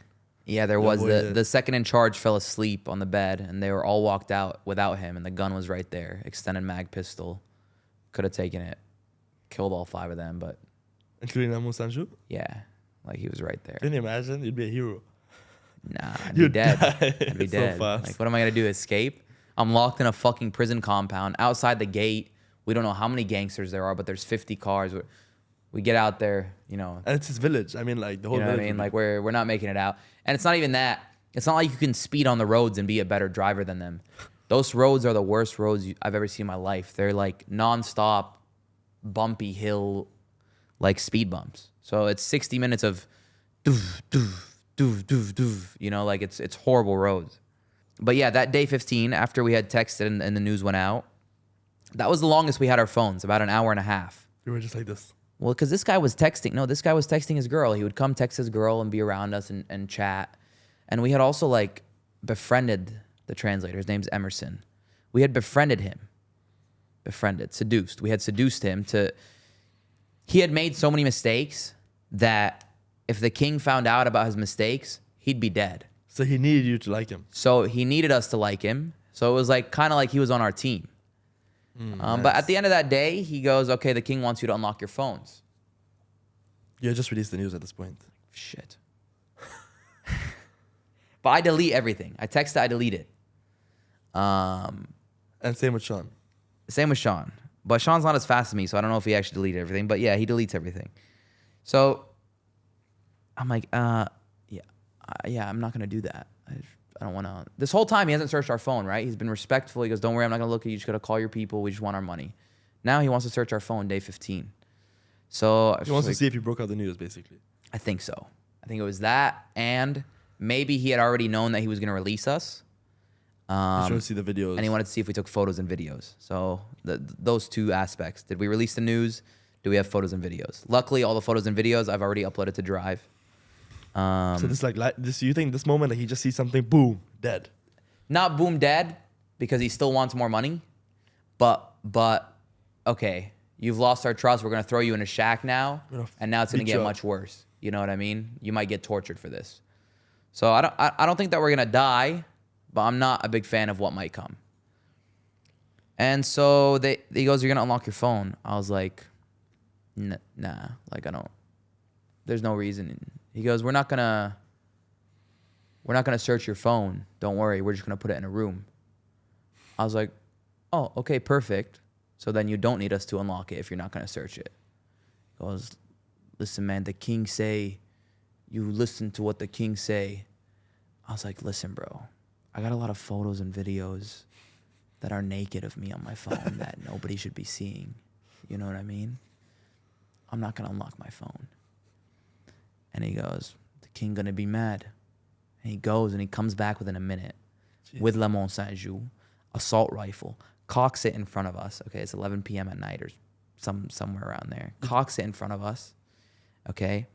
yeah, there was. The second in charge fell asleep on the bed, and they were all walked out without him, and the gun was right there, extended mag pistol. Could have taken it, killed all 5 of them, but including Lamu Sanju. Yeah, like he was right there. Can you imagine? You'd be a hero. Nah, I'd be dead. I'd be dead. So fast. Like, what am I gonna do? Escape? I'm locked in a fucking prison compound outside the gate. We don't know how many gangsters there are, but there's 50 cars. We get out there, And it's his village. I mean, like the whole village. What I mean? Like we're not making it out. And it's not even that. It's not like you can speed on the roads and be a better driver than them. Those roads are the worst roads I've ever seen in my life. They're like nonstop, bumpy hill, like speed bumps. So it's 60 minutes of doof, doof, doof, doof, doof. Like it's horrible roads. But yeah, that day 15, after we had texted and the news went out, that was the longest we had our phones, about an hour and a half. You were just like this. Well, because this guy was texting. No, this guy was texting his girl. He would come text his girl and be around us and chat. And we had also befriended the translator. His name's Emerson. We had befriended him. Seduced. We had seduced him to... He had made so many mistakes that if the king found out about his mistakes, he'd be dead. So he needed you to like him. So he needed us to like him. So it was kind of like he was on our team. Nice. But at the end of that day, he goes, okay, the king wants you to unlock your phones. You just released the news at this point. Shit. But I delete everything. I text it, I delete it. And same with Sean. Same with Sean. But Sean's not as fast as me, so I don't know if he actually deleted everything. But yeah, he deletes everything. So I'm like, yeah, I'm not gonna do that. I don't want to. This whole time he hasn't searched our phone, right? He's been respectful. He goes, "Don't worry, I'm not gonna look at you. You just gotta call your people. We just want our money." Now he wants to search our phone day 15. So He wants to see if you broke out the news, basically. I think so. I think it was that, and maybe he had already known that he was gonna release us. He's trying to see the videos. And he wanted to see if we took photos and videos. So those two aspects. Did we release the news? Do we have photos and videos? Luckily, all the photos and videos I've already uploaded to Drive. So this this. You think this moment that he just sees something, boom, dead. Not boom dead, because he still wants more money. But okay, you've lost our trust. We're gonna throw you in a shack now, and now it's gonna get much worse. You know what I mean? You might get tortured for this. So I don't think that we're gonna die, but I'm not a big fan of what might come. And so he goes, "You're gonna unlock your phone." I was like, nah, like I don't. There's no reason. He goes, we're not gonna search your phone. Don't worry, we're just gonna put it in a room. I was like, oh, okay, perfect. So then you don't need us to unlock it if you're not gonna search it. He goes, listen, man, the king say, you listen to what the king say. I was like, listen, bro, I got a lot of photos and videos that are naked of me on my phone that nobody should be seeing. You know what I mean? I'm not gonna unlock my phone. And he goes, the king gonna be mad. And he goes and he comes back within a minute with Le Mont Saint-Just, assault rifle, cocks it in front of us. Okay, it's 11 p.m. at night or somewhere around there. Cocks it in front of us, okay?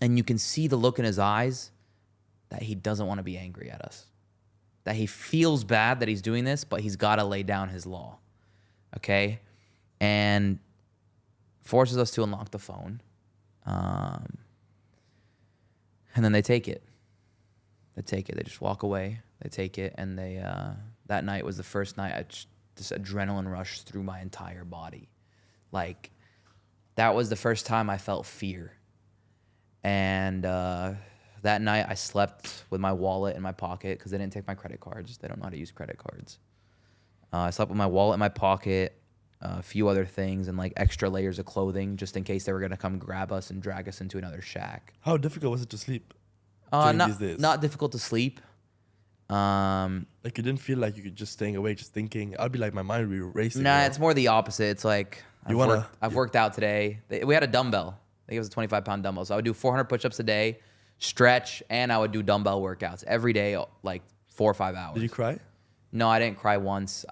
And you can see the look in his eyes that he doesn't want to be angry at us. That he feels bad that he's doing this, but he's got to lay down his law, okay? And forces us to unlock the phone. And then they take it. They take it. They just walk away. They take it. And they that night was the first night this adrenaline rushed through my entire body. Like, that was the first time I felt fear. And that night I slept with my wallet in my pocket because they didn't take my credit cards. They don't know how to use credit cards. I slept with my wallet in my pocket, a few other things, and like extra layers of clothing just in case they were going to come grab us and drag us into another shack. How difficult was it to sleep during these days? Not difficult to sleep. Like, you didn't feel like you could just staying awake, just thinking. I'd be like, my mind would be racing. Nah, it's more the opposite. It's like, I've worked out today. We had a dumbbell. I think it was a 25-pound dumbbell. So I would do 400 push-ups a day, stretch, and I would do dumbbell workouts every day, like 4 or 5 hours. Did you cry? No, I didn't cry once.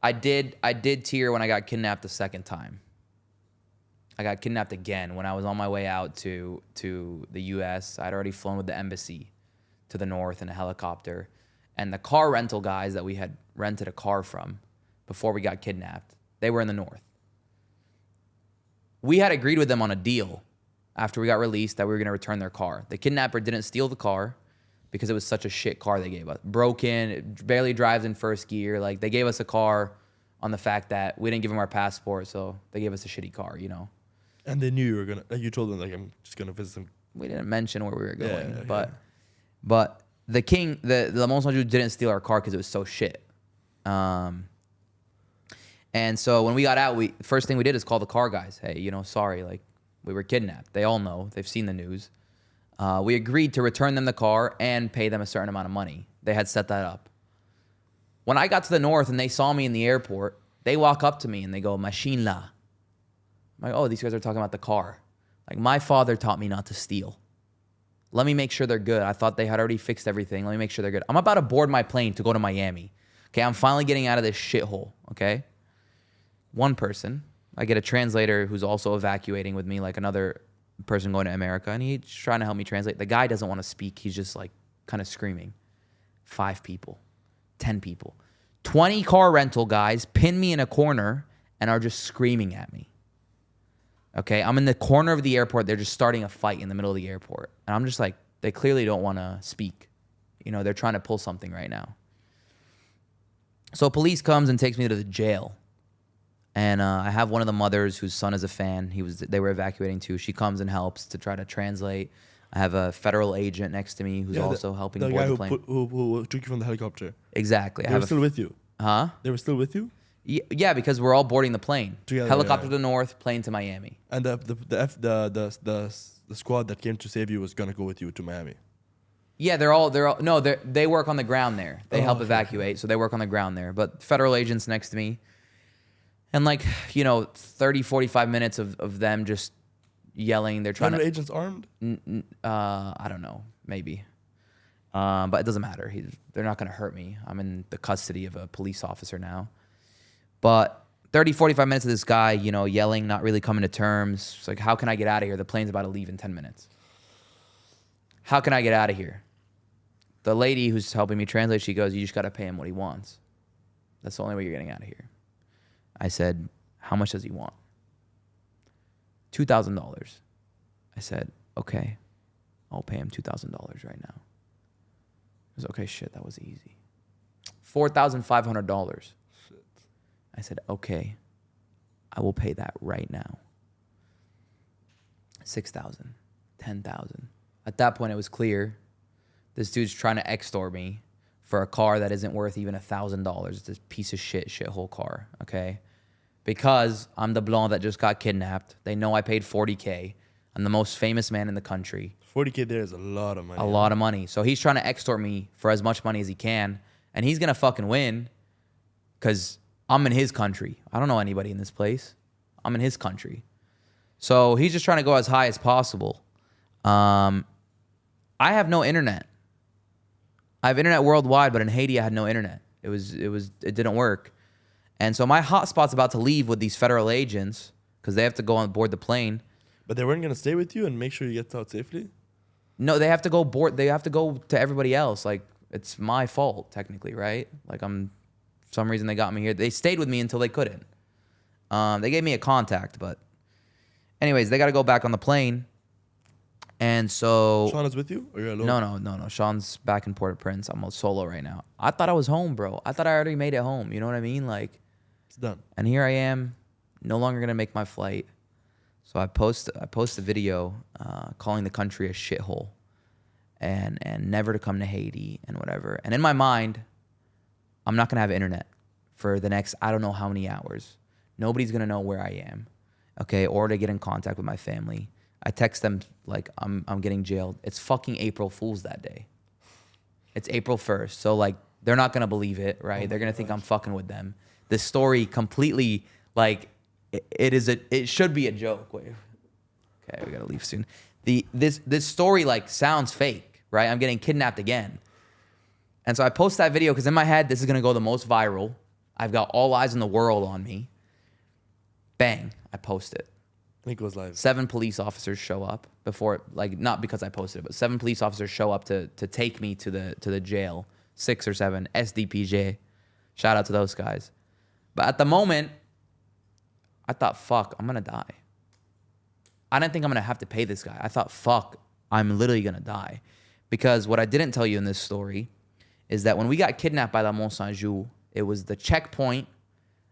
I did tear when I got kidnapped the second time. I got kidnapped again when I was on my way out to the U.S. I'd already flown with the embassy to the north in a helicopter. And the car rental guys that we had rented a car from before we got kidnapped, they were in the north. We had agreed with them on a deal after we got released that we were going to return their car. The kidnapper didn't steal the car because it was such a shit car they gave us. Broken, it barely drives in first gear. Like, they gave us a car on the fact that we didn't give them our passport, so they gave us a shitty car, you know. And they knew you were going to, like, you told them, like, I'm just going to visit them. We didn't mention where we were going, but the king, the Le Mont Saint-Just didn't steal our car because it was so shit. And so when we got out, first thing we did is call the car guys. Hey, you know, sorry, like, we were kidnapped. They all know. They've seen the news. We agreed to return them the car and pay them a certain amount of money. They had set that up. When I got to the north and they saw me in the airport, they walk up to me and they go, machine la. I'm like, oh, these guys are talking about the car. Like, my father taught me not to steal. Let me make sure they're good. I thought they had already fixed everything. Let me make sure they're good. I'm about to board my plane to go to Miami. Okay, I'm finally getting out of this shithole, okay? One person, I get a translator who's also evacuating with me, like another person going to America, and he's trying to help me translate. The guy doesn't want to speak. He's just like kind of screaming. 5 people, 10 people, 20 car rental guys pin me in a corner and are just screaming at me. Okay, I'm in the corner of the airport. They're just starting a fight in the middle of the airport. And I'm just like, they clearly don't want to speak. You know, they're trying to pull something right now. So police comes and takes me to the jail. And I have one of the mothers whose son is a fan. They were evacuating too. She comes and helps to try to translate. I have a federal agent next to me who's also helping board the plane. Who took you from the helicopter. Exactly. They were still with you? Huh? They were still with you? Yeah, because we're all boarding the plane. Together, Helicopter yeah. to the north, plane to Miami. And the squad that came to save you was gonna go with you to Miami. Yeah, they work on the ground there. They help evacuate, so they work on the ground there. But federal agents next to me, and 30, 45 minutes of them just yelling. They're trying Federal to. agents armed? I don't know, maybe. But it doesn't matter. They're not going to hurt me. I'm in the custody of a police officer now. But 30, 45 minutes of this guy, yelling, not really coming to terms. It's like, how can I get out of here? The plane's about to leave in 10 minutes. How can I get out of here? The lady who's helping me translate, she goes, you just got to pay him what he wants. That's the only way you're getting out of here. I said, how much does he want? $2,000. I said, okay, I'll pay him $2,000 right now. He was okay, shit, that was easy. $4,500. I said, okay, I will pay that right now. 6,000, 10,000. At that point, it was clear this dude's trying to extort me for a car that isn't worth even $1,000. It's this piece of shithole car, okay? Because I'm the blonde that just got kidnapped. They know I paid $40K. I'm the most famous man in the country. $40K there is a lot of money. A lot of money. So he's trying to extort me for as much money as he can. And he's going to fucking win because I'm in his country. I don't know anybody in this place. I'm in his country. So he's just trying to go as high as possible. I have no internet. I have internet worldwide, but in Haiti I had no internet. It didn't work. And so my hotspot's about to leave with these federal agents because they have to go on board the plane. But they weren't gonna stay with you and make sure you get out safely? No, they have to go board. They have to go to everybody else. Like, it's my fault technically, right? Like, for some reason they got me here. They stayed with me until they couldn't. They gave me a contact, but anyways, they got to go back on the plane. And so Sean is with you, or you're alone? No. Sean's back in Port-au-Prince. I'm solo right now. I thought I was home, bro. I thought I already made it home. You know what I mean? Like, It's done. and here I am, no longer gonna make my flight. So I post a video calling the country a shithole, and never to come to Haiti and whatever. And in my mind, I'm not gonna have internet for the next I don't know how many hours. Nobody's gonna know where I am, okay, or to get in contact with my family. I text them like I'm getting jailed. It's fucking April Fool's that day. It's April 1st, so like they're not gonna believe it, right? They're gonna think I'm fucking with them. This story completely like it should be a joke. Wait, okay, we gotta leave soon. This story like sounds fake, right? I'm getting kidnapped again, and so I post that video because in my head this is gonna go the most viral. I've got all eyes in the world on me. Bang! I post it. I think it was live. 7 police officers show up before, like, not because I posted it, but 7 police officers show up to take me to the jail. 6 or 7 SDPJ. Shout out to those guys. But at the moment, I thought, fuck, I'm gonna die. I didn't think I'm gonna have to pay this guy. I thought, fuck, I'm literally gonna die. Because what I didn't tell you in this story is that when we got kidnapped by La Mont Saint-Just, it was the checkpoint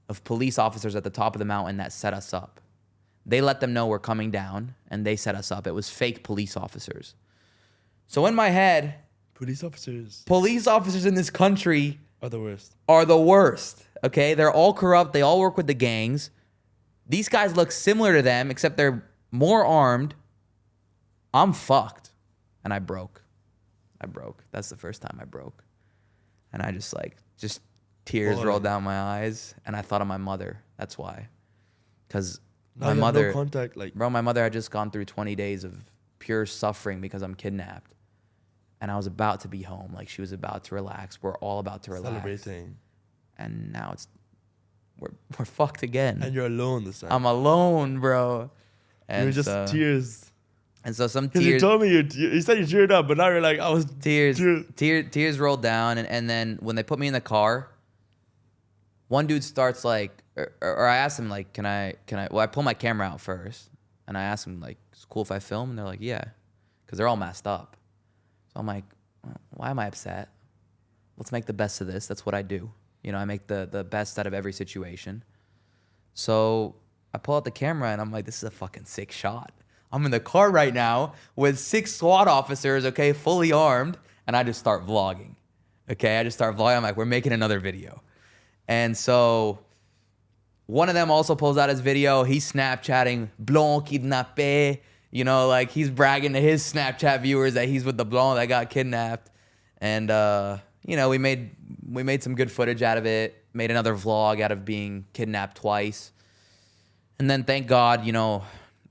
of police officers at the top of the mountain that set us up. They let them know we're coming down, and they set us up. It was fake police officers. So in my head, Police officers in this country are the worst. are the worst, okay? They're all corrupt. They all work with the gangs. These guys look similar to them, except they're more armed. I'm fucked. And I broke. That's the first time I broke. And I just tears rolled down my eyes, and I thought of my mother. That's why. Because Now my you have mother, no contact, like bro, my mother had just gone through 20 days of pure suffering because I'm kidnapped. And I was about to be home. Like, she was about to relax. We're all about to relax. celebrating. And now we're fucked again. And you're alone this time. I'm alone, bro. And You're just tears. And so some Because you tears, told me you said you cheered up, but now you're like, I was tears rolled down. And then when they put me in the car, one dude starts like, or I asked him like, can I, well, I pull my camera out first. And I asked him like, it's cool if I film? And they're like, yeah. Because they're all messed up. So I'm like, why am I upset? Let's make the best of this. That's what I do. You know, I make the best out of every situation. So I pull out the camera and I'm like, this is a fucking sick shot. I'm in the car right now with 6 SWAT officers, okay, fully armed. And I just start vlogging. Okay, I just start vlogging. I'm like, we're making another video. And so One of them also pulls out his video. He's Snapchatting blond kidnappé. You know, like he's bragging to his Snapchat viewers that he's with the blonde that got kidnapped. And you know, we made some good footage out of it. Made another vlog out of being kidnapped twice. And then thank God, you know,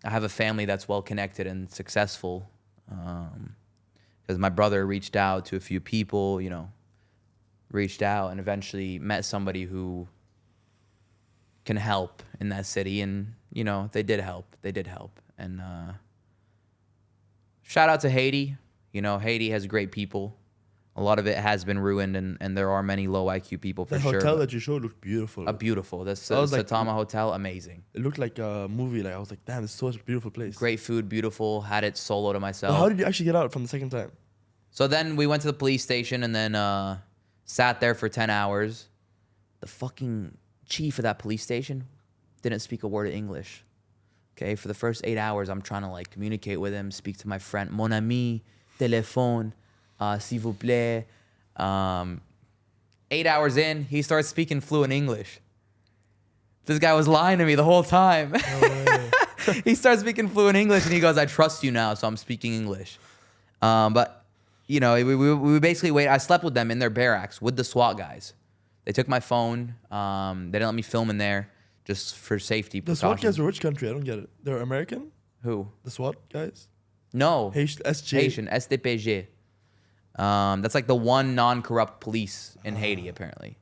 I have a family that's well connected and successful. Because my brother reached out to a few people, you know, reached out and eventually met somebody who can help in that city. And, you know, they did help. They did help. And shout out to Haiti. You know, Haiti has great people. A lot of it has been ruined, and there are many low IQ people for sure. The hotel that you showed looked beautiful. Beautiful. The Satama Hotel, amazing. It looked like a movie. Like I was like, damn, it's such a beautiful place. Great food, beautiful. Had it solo to myself. Well, how did you actually get out from the second time? So then we went to the police station and then sat there for 10 hours. The fucking chief of that police station didn't speak a word of English. Okay, for the first 8 hours, I'm trying to like communicate with him, speak to my friend, mon ami, téléphone. S'il vous plaît. 8 hours in, he starts speaking fluent English. This guy was lying to me the whole time. No he starts speaking fluent English and he goes, I trust you now, so I'm speaking English. But, you know, we basically wait. I slept with them in their barracks with the SWAT guys. They took my phone. They didn't let me film in there just for safety precautions. The SWAT guys are which country? I don't get it. They're American? Who? The SWAT guys? No. Haitian, SDPG. That's like the one non-corrupt police in Haiti, apparently.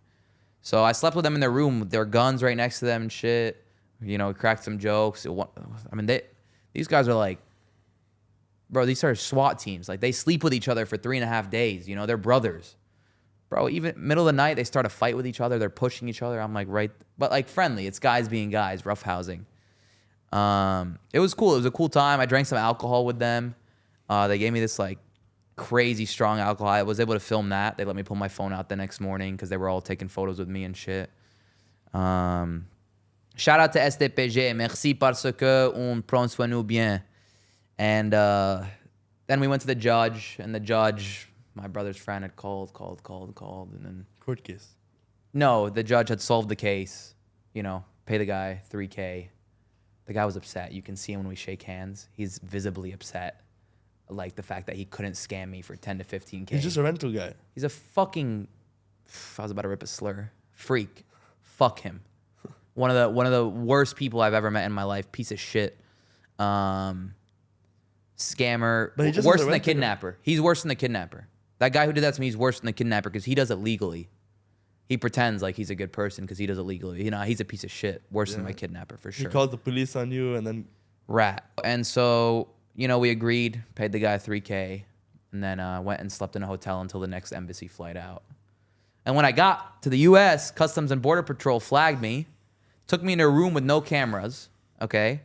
So I slept with them in their room with their guns right next to them and shit. You know, cracked some jokes. I mean, these guys are like, bro, these are SWAT teams. Like, they sleep with each other for 3.5 days. You know, they're brothers. Bro, even middle of the night, they start a fight with each other. They're pushing each other. I'm like, right. But like friendly. It's guys being guys, roughhousing. It was cool. It was a cool time. I drank some alcohol with them. They gave me this like crazy strong alcohol. I was able to film that. They let me pull my phone out the next morning because they were all taking photos with me and shit. Shout out to SDPG. Merci parce que on prend soin nous bien. And then we went to the judge, and the judge, my brother's friend, had called, and then Court case. No, the judge had solved the case. You know, pay the guy $3K. The guy was upset. You can see him when we shake hands. He's visibly upset. Like the fact that he couldn't scam me for 10 to 15K. He's just a rental guy. He's a fucking, I was about to rip a slur, freak. Fuck him. One of the worst people I've ever met in my life. Piece of shit. Scammer. But Worse than the kidnapper. He's worse than the kidnapper. That guy who did that to me is worse than the kidnapper because he does it legally. He pretends like he's a good person because he does it legally. You know, he's a piece of shit. Worse than my kidnapper for sure. He called the police on you and then... Rat. And so, you know, we agreed, paid the guy $3K, and then went and slept in a hotel until the next embassy flight out. And when I got to the U.S., Customs and Border Patrol flagged me, took me into a room with no cameras, okay?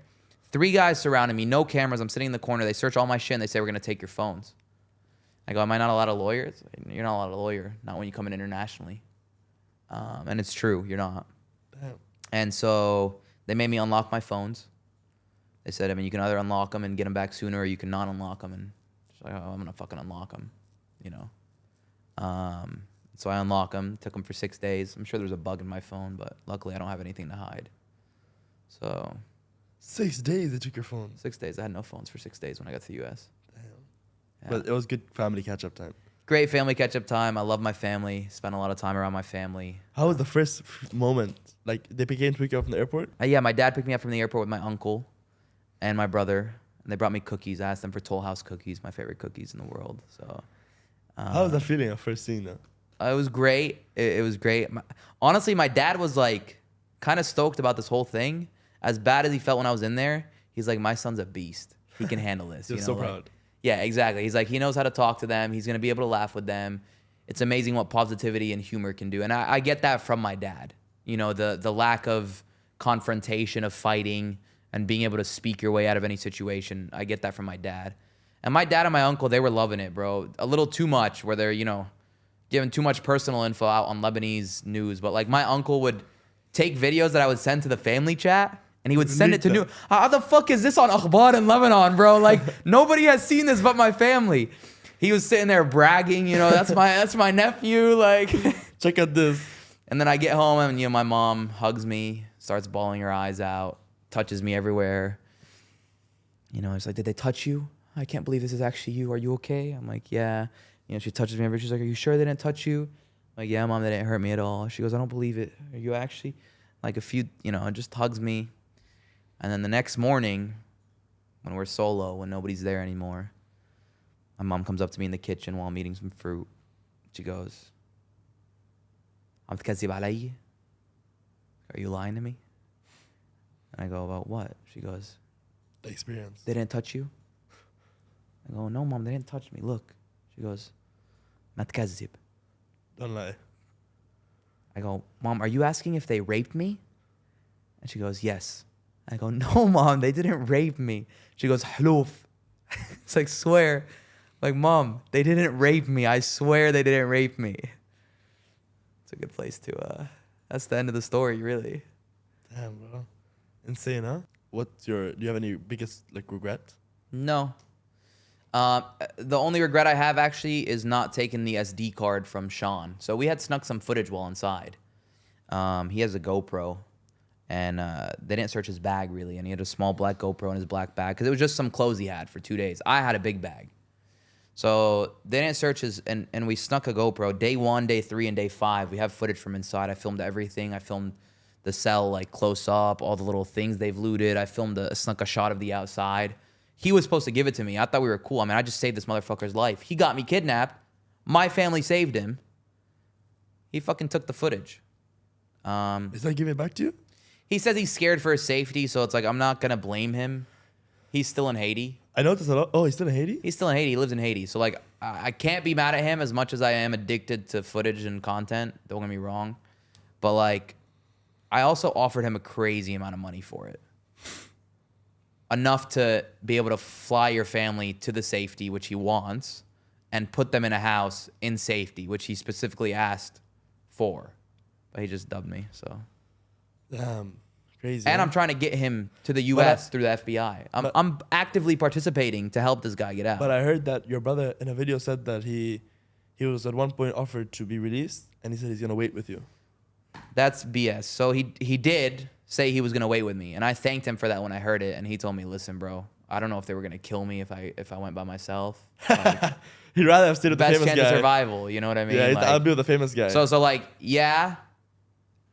3 guys surrounded me, no cameras. I'm sitting in the corner. They search all my shit, and they say, we're going to take your phones. I go, am I not allowed a lawyer? You're not allowed a lawyer, not when you come in internationally. And it's true, you're not. Damn. And so they made me unlock my phones. They said, I mean, you can either unlock them and get them back sooner, or you can not unlock them. And just like, oh, I'm gonna fucking unlock them, you know. So I unlock them. Took them for 6 days. I'm sure there's a bug in my phone, but luckily I don't have anything to hide. So 6 days they took your phone. 6 days. I had no phones for 6 days when I got to the U.S. Damn. Yeah. But it was good family catch-up time. Great family catch-up time. I love my family. Spent a lot of time around my family. How was the first moment? Like, they began to pick you up from the airport? Yeah, my dad picked me up from the airport with my uncle and my brother. And they brought me cookies. I asked them for Toll House cookies, my favorite cookies in the world. So, how was that feeling at first seeing that? It was great. It was great. Honestly, my dad was like kind of stoked about this whole thing. As bad as he felt when I was in there, he's like, my son's a beast. He can handle this. You're you know, so like, proud. Yeah, exactly. He's like, he knows how to talk to them. He's going to be able to laugh with them. It's amazing what positivity and humor can do. And I get that from my dad. You know, the lack of confrontation, of fighting, and being able to speak your way out of any situation. I get that from my dad. And my dad and my uncle, they were loving it, bro. A little too much where they're, you know, giving too much personal info out on Lebanese news. But like my uncle would take videos that I would send to the family chat, and he would send it to new. How the fuck is this on Akhbar in Lebanon, bro? Like nobody has seen this but my family. He was sitting there bragging, you know, that's my nephew. Like, check out this. And then I get home and, you know, my mom hugs me, starts bawling her eyes out, touches me everywhere. You know, it's like, did they touch you? I can't believe this is actually you. Are you okay? I'm like, yeah. You know, she touches me everywhere. She's like, are you sure they didn't touch you? I'm like, yeah, Mom, they didn't hurt me at all. She goes, I don't believe it. Are you actually? Like a few, you know, just hugs me. And then the next morning, when we're solo, when nobody's there anymore, my mom comes up to me in the kitchen while I'm eating some fruit. She goes, "عم تكذب علي? Are you lying to me?" And I go, about what? She goes, The experience. they didn't touch you? I go, no, Mom, they didn't touch me. Look. She goes, ما تكذب. Don't lie. I go, Mom, are you asking if they raped me? And she goes, yes. I go, no, Mom, they didn't rape me. She goes, حلوف. It's like, swear. Like, Mom, they didn't rape me. I swear they didn't rape me. It's a good place to, that's the end of the story, really. Damn, bro. Insane, huh? Do you have any biggest, like, regret? No. The only regret I have actually is not taking the SD card from Sean. So we had snuck some footage while inside. He has a GoPro, and they didn't search his bag really, and he had a small black GoPro in his black bag because it was just some clothes he had for 2 days. I had a big bag. So they didn't search his, and we snuck a GoPro. Day 1, day 3, and day 5, we have footage from inside. I filmed everything. I filmed the cell like close up, all the little things they've looted. I snuck a shot of the outside. He was supposed to give it to me. I thought we were cool. I mean, I just saved this motherfucker's life. He got me kidnapped. My family saved him. He fucking took the footage. Is that giving it back to you? He says he's scared for his safety, so it's like, I'm not going to blame him. He's still in Haiti. I noticed a lot. Oh, he's still in Haiti? He's still in Haiti. He lives in Haiti. So, like, I can't be mad at him as much as I am addicted to footage and content. Don't get me wrong. But, like, I also offered him a crazy amount of money for it. Enough to be able to fly your family to the safety, which he wants, and put them in a house in safety, which he specifically asked for. But he just dubbed me, so. Damn. Crazy. And huh? I'm trying to get him to the U.S. through the FBI. I'm actively participating to help this guy get out. But I heard that your brother in a video said that he was at one point offered to be released, and he said he's going to wait with you. That's BS. So he did say he was going to wait with me, and I thanked him for that when I heard it, and he told me, listen, bro, I don't know if they were going to kill me if I went by myself. Like, He'd rather have stayed with the best famous chance guy. of survival, you know what I mean? Yeah, Like, I'll be with the famous guy. So like, yeah,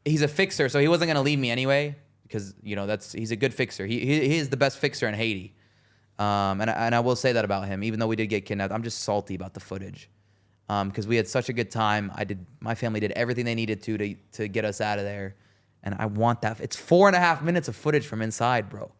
he's a fixer, so he wasn't going to leave me anyway, because, you know, he's a good fixer. He is the best fixer in Haiti. And I will say that about him, even though we did get kidnapped. I'm just salty about the footage. Because we had such a good time. My family did everything they needed to get us out of there. And I want that. It's 4.5 minutes of footage from inside, bro.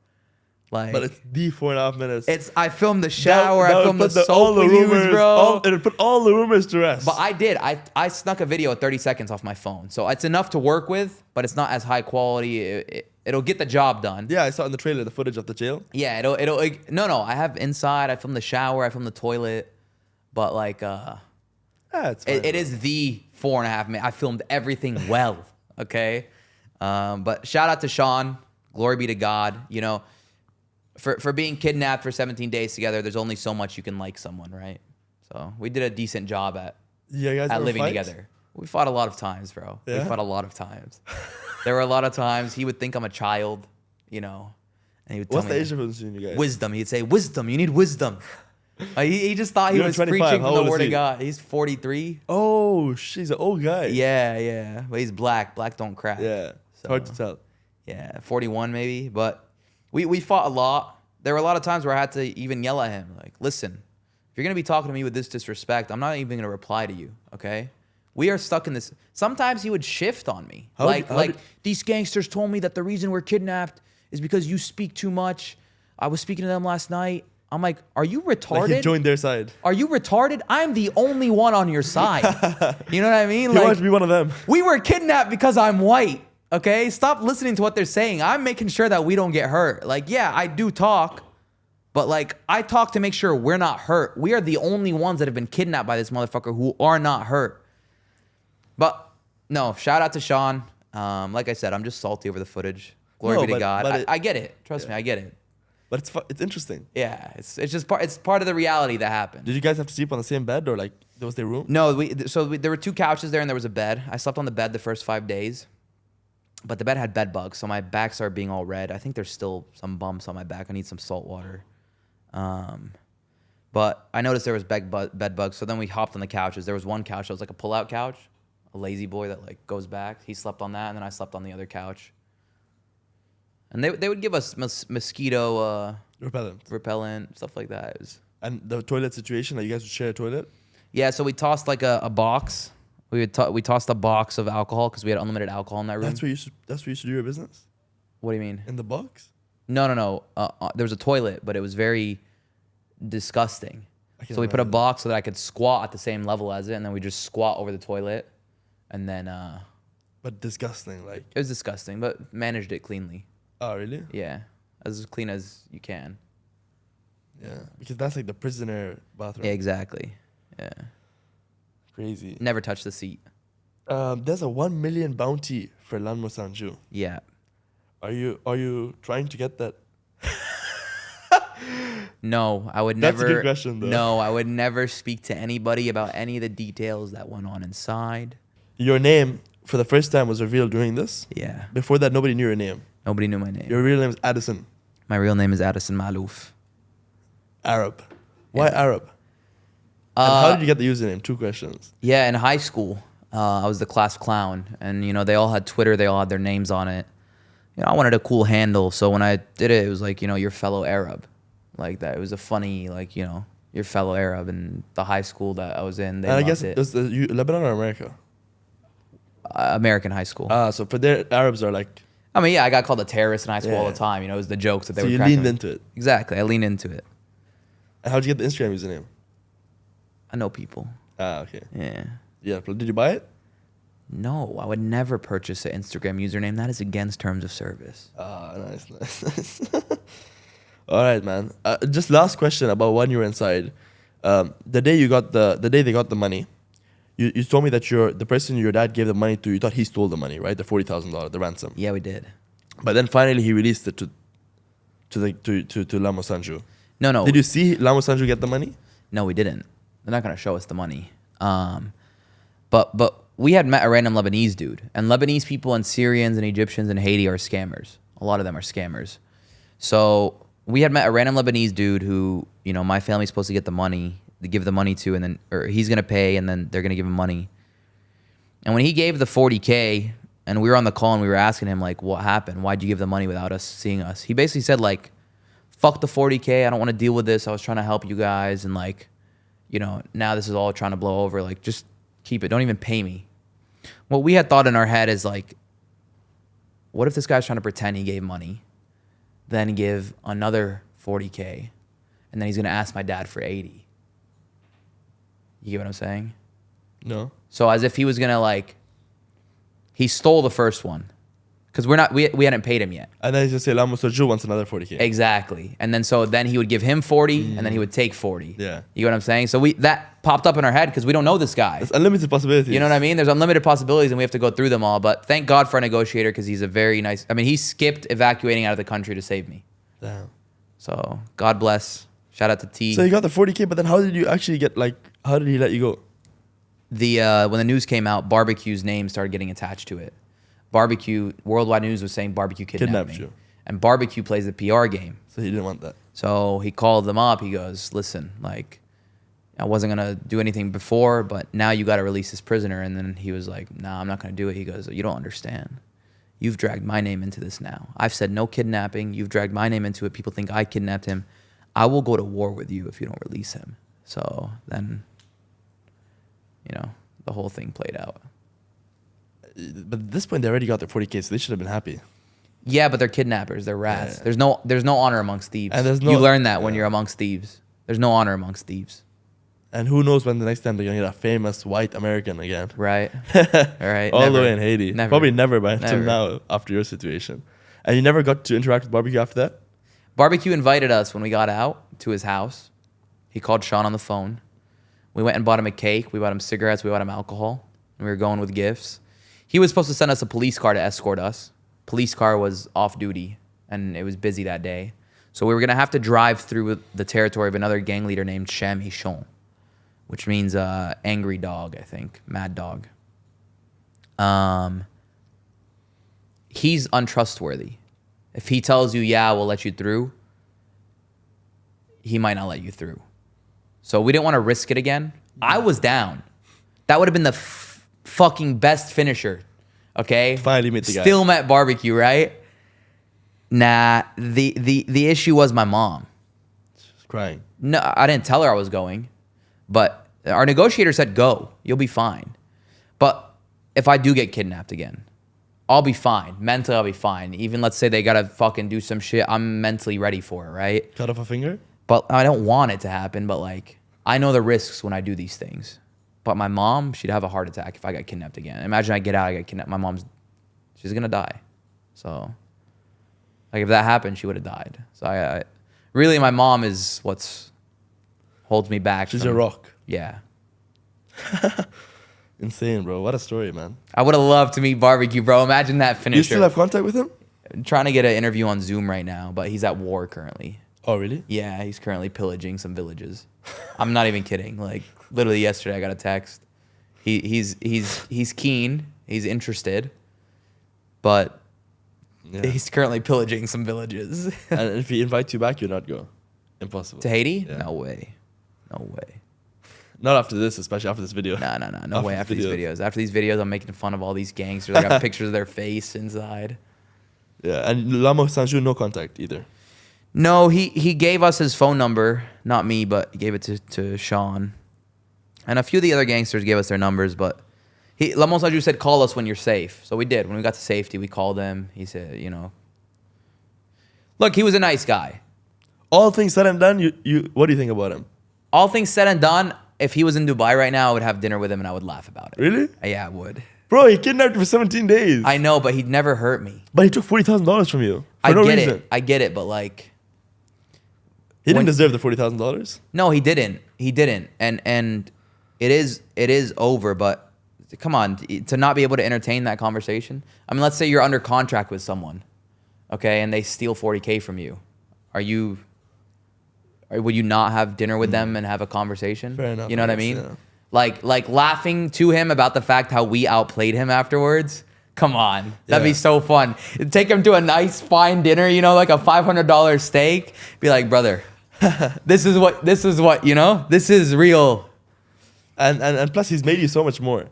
Like, but it's the 4.5 minutes. I filmed the shower. That I filmed would the put soap all the we rumors, used, bro. It'll put all the rumors to rest. But I did. I snuck a video at 30 seconds off my phone. So it's enough to work with, but it's not as high quality. It'll get the job done. Yeah, I saw in the trailer the footage of the jail. Yeah, no. I have inside. I filmed the shower. I filmed the toilet. But like, It's fine, it is the 4.5 minutes. I filmed everything well. Okay. But shout out to Sean. Glory be to God. You know, for being kidnapped for 17 days together, there's only so much you can like someone, right? So we did a decent job at living together. We fought a lot of times, bro. Yeah? We fought a lot of times. There were a lot of times he would think I'm a child, you know. And he would tell What's me the age difference between you guys? wisdom. He'd say, wisdom, you need wisdom. He just thought he You're was 25. preaching How from the old is word he? of God. He's 43. Oh, she's an old guy. Yeah. But he's black. Black don't crack. Yeah. So, Hard to tell. Yeah, 41 maybe. But we fought a lot. There were a lot of times where I had to even yell at him. Like, listen, if you're going to be talking to me with this disrespect, I'm not even going to reply to you, okay? We are stuck in this. Sometimes he would shift on me. These gangsters told me that the reason we're kidnapped is because you speak too much. I was speaking to them last night. I'm like, are you retarded? Like he joined their side. Are you retarded? I'm the only one on your side. You know what I mean? He wanted to be one of them. We were kidnapped because I'm white. Okay? Stop listening to what they're saying. I'm making sure that we don't get hurt. Like, yeah, I do talk. But like, I talk to make sure we're not hurt. We are the only ones that have been kidnapped by this motherfucker who are not hurt. But no, shout out to Sean. Like I said, I'm just salty over the footage. Glory be to God. I get it. Trust me, I get it. But it's interesting. Yeah, it's just part of the reality that happened. Did you guys have to sleep on the same bed or like was there room? No, there were 2 couches there and there was a bed. I slept on the bed the first 5 days. But the bed had bed bugs, so my back started being all red. I think there's still some bumps on my back. I need some salt water. But I noticed there was bed bugs, so then we hopped on the couches. There was one couch that was like a pull-out couch, a lazy boy that like goes back. He slept on that, and then I slept on the other couch. And they would give us mosquito repellent, stuff like that. It was, And the toilet situation, like you guys would share a toilet? yeah, so we tossed like a box. We tossed a box of alcohol because we had unlimited alcohol in that room. That's where you used to do your business? What do you mean? In the box? No. There was a toilet, but it was very disgusting. So we put a box so that I could squat at the same level as it, and then we just squat over the toilet, and then. But disgusting, like. It was disgusting, but managed it cleanly. Oh, really? Yeah, as clean as you can. Yeah, because that's like the prisoner bathroom. Yeah, exactly. Yeah. Crazy. Never touch the seat. There's a 1 million bounty for Lanmo Sanju. Yeah. Are you trying to get that? No, I would That's never. a good question, though. No, I would never speak to anybody about any of the details that went on inside. Your name for the first time was revealed during this. Yeah. Before that, nobody knew your name. Nobody knew my name. Your real name is Addison. My real name is Addison Malouf. Arab. Why Yeah. Arab? And how did you get the username? 2 questions. Yeah, in high school, I was the class clown, and they all had Twitter. They all had their names on it. I wanted a cool handle, so when I did it, it was like your fellow Arab, like that. It was a funny your fellow Arab in the high school that I was in. They And I loved guess it. it's Lebanon or America? American high school. So for their Arabs are like. I mean, yeah, I got called a terrorist in high school all Yeah. the time. It was the jokes that they So were. you cracking leaned me. into it. Exactly, I leaned into it. And how'd you get the Instagram username? I know people. Okay. Yeah. Yeah. Did you buy it? No, I would never purchase an Instagram username. That is against terms of service. Nice. All right, man. Just last question about when you were inside. The day they got the money, you told me that the person your dad gave the money to, you thought he stole the money, right? The $40,000, the ransom. Yeah, we did. But then finally he released it to Lamo Sanju. No. Did you see Lamo Sanju get the money? No, we didn't. They're not gonna show us the money. But we had met a random Lebanese dude, and Lebanese people and Syrians and Egyptians and Haiti are scammers. A lot of them are scammers. So we had met a random Lebanese dude who, my family's supposed to get the money, to give the money to, and then or he's gonna pay, and then they're gonna give him money. And when he gave the $40K, and we were on the call and we were asking him like, what happened? Why'd you give the money without us seeing us? He basically said like, fuck the $40K. I don't want to deal with this. I was trying to help you guys, and like, now this is all trying to blow over. Like, just keep it. Don't even pay me. What we had thought in our head is like, what if this guy's trying to pretend he gave money, then give another $40K, and then he's gonna ask my dad for 80. You get what I'm saying? No. So as if he was gonna like, he stole the first one, because we hadn't paid him yet. And then he's just say Lamo Sanju wants another 40K. Exactly. And then he would give him 40, and then he would take 40. Yeah. You know what I'm saying? So that popped up in our head because we don't know this guy. It's unlimited possibilities. You know what I mean? There's unlimited possibilities, and we have to go through them all. But thank God for a negotiator, because he's a very nice. I mean, he skipped evacuating out of the country to save me. Damn. So God bless. Shout out to T. So you got the 40K, but then how did you actually get how did he let you go? When the news came out, Barbecue's name started getting attached to it. Barbecue, Worldwide News was saying Barbecue kidnapped me. You. And Barbecue plays the PR game. So he didn't want that. So he called them up. He goes, listen, like, I wasn't going to do anything before, but now you got to release this prisoner. And then he was like, nah, I'm not going to do it. He goes, you don't understand. You've dragged my name into this now. I've said no kidnapping. You've dragged my name into it. People think I kidnapped him. I will go to war with you if you don't release him. So then, the whole thing played out. But at this point, they already got their 40K, so they should have been happy. Yeah, but they're kidnappers. They're rats. Yeah. There's no honor amongst thieves. And you learn that when you're amongst thieves. There's no honor amongst thieves. And who knows when the next time they're going to get a famous white American again. Right. Right. All the way in Haiti. Never. Probably never by until Never. now after your situation. And you never got to interact with Barbecue after that? Barbecue invited us when we got out to his house. He called Sean on the phone. We went and bought him a cake. We bought him cigarettes. We bought him alcohol. And we were going with gifts. He was supposed to send us a police car to escort us. Police car was off duty, and it was busy that day. So we were going to have to drive through the territory of another gang leader named Cham Hichon, which means angry dog, I think, mad dog. he's untrustworthy. If he tells you, yeah, we'll let you through, he might not let you through. So we didn't want to risk it again. I was down. That would have been the fucking best finisher. Okay? Finally meet the guy. Still met barbecue, right? Nah, the issue was my mom. She's crying. No, I didn't tell her I was going, but our negotiator said, go, you'll be fine. But if I do get kidnapped again, I'll be fine. Mentally, I'll be fine. Even let's say they gotta fucking do some shit, I'm mentally ready for it, right? Cut off a finger? But I don't want it to happen, but like, I know the risks when I do these things. But my mom, she'd have a heart attack if I got kidnapped again. Imagine I get out, I get kidnapped. My mom's, she's gonna die. So, like, if that happened, she would have died. So I really, my mom is what's holds me back. She's a rock. Yeah. Insane, bro. What a story, man. I would have loved to meet barbecue, bro. Imagine that finisher. You still have contact with him? I'm trying to get an interview on Zoom right now, but he's at war currently. Oh, really? Yeah, he's currently pillaging some villages. I'm not even kidding. Like, literally yesterday I got a text. He's keen. He's interested. But Yeah. he's currently pillaging some villages. And if he invites you back, you'll not go. Impossible. To Haiti? Yeah. No way. No way. Not after this, especially after this video. No After way after these videos. videos. After these videos, I'm making fun of all these gangsters. I got pictures of their face inside. Yeah, and Lamo Sanju, no contact either. No, he gave us his phone number. Not me, but he gave it to Sean. And a few of the other gangsters gave us their numbers, but Lamo Sanju said, call us when you're safe. So we did. When we got to safety, we called him. He said, you know. Look, he was a nice guy. All things said and done, you what do you think about him? All things said and done, if he was in Dubai right now, I would have dinner with him and I would laugh about it. Really? Yeah, I would. Bro, he kidnapped you for 17 days. I know, but he'd never hurt me. But he took $40,000 from you. For I no get reason. it. I get it, but like, He didn't when- deserve the $40,000. no, he didn't. He didn't. And it is over, but come on, to not be able to entertain that conversation. I mean, let's say you're under contract with someone, okay, and they steal 40K from you. Would you not have dinner with them and have a conversation? Fair enough, You know what I I guess, mean? yeah. Like laughing to him about the fact how we outplayed him afterwards. Come on, that'd be Yeah. so fun. Take him to a nice fine dinner, you know, like a $500 steak. Be like, brother, this is what you know. This is real. And plus, he's made you so much more.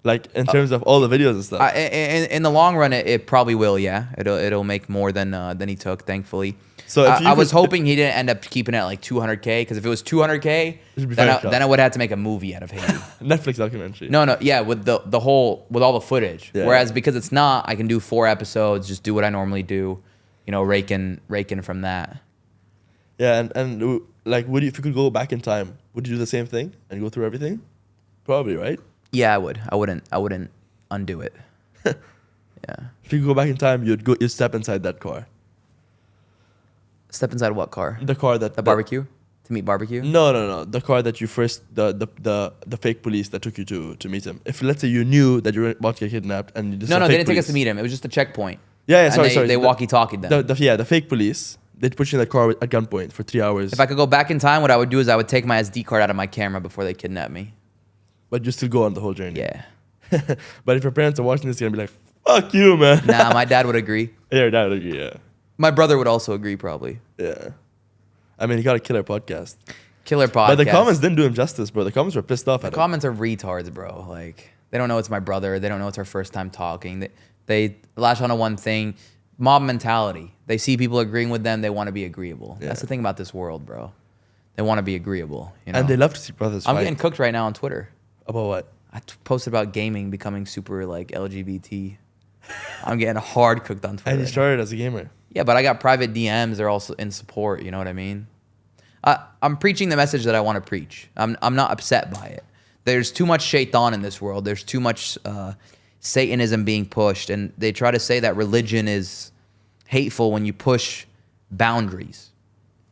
Like, in terms of all the videos and stuff. In the long run, it probably will. Yeah, it'll make more than he took, thankfully. So if you I was could- hoping he didn't end up keeping it at like 200K, because if it was 200K, It'd be then very tough. I would have to make a movie out of Haiti. Netflix documentary. No, yeah, with all the footage. Yeah. Whereas because it's not, I can do 4 episodes, just do what I normally do, you know, raking from that. Yeah, and like, if you could go back in time, would you do the same thing and go through everything? Probably, right? Yeah, I would. I wouldn't undo it. Yeah. If you could go back in time, you'd step inside that car. Step inside what car? The car that The barbecue? To meet barbecue? No. The car that you first the fake police that took you to meet him. If let's say you knew that you were about to get kidnapped and you just No, they didn't take us to meet him. It was just a checkpoint. Yeah, And sorry. They walkie-talkied them. The fake police. They'd put you in the car at gunpoint for 3 hours. If I could go back in time, what I would do is I would take my SD card out of my camera before they kidnapped me. But you still go on the whole journey. Yeah. But if your parents are watching this, you're gonna be like, "Fuck you, man." Nah, my dad would agree. Yeah, your dad would agree. Yeah. My brother would also agree, probably. Yeah. I mean, he got a killer podcast. Killer podcast. But the comments didn't do him justice, bro. The comments were pissed off at him. Comments are retards, bro. Like, they don't know it's my brother. They don't know it's our first time talking. They latch on to one thing. Mob mentality. They see people agreeing with them. They want to be agreeable. Yeah. That's the thing about this world, bro. They want to be agreeable. You know? And they love to see brothers I'm fight. getting cooked right now on Twitter. About what? I posted about gaming becoming super like LGBT. I'm getting hard cooked on Twitter. And he started as a gamer. Yeah, but I got private DMs. They're also in support. You know what I mean? I'm preaching the message that I want to preach. I'm not upset by it. There's too much shaitan in this world. There's too much Satanism being pushed. And they try to say that religion is hateful when you push boundaries.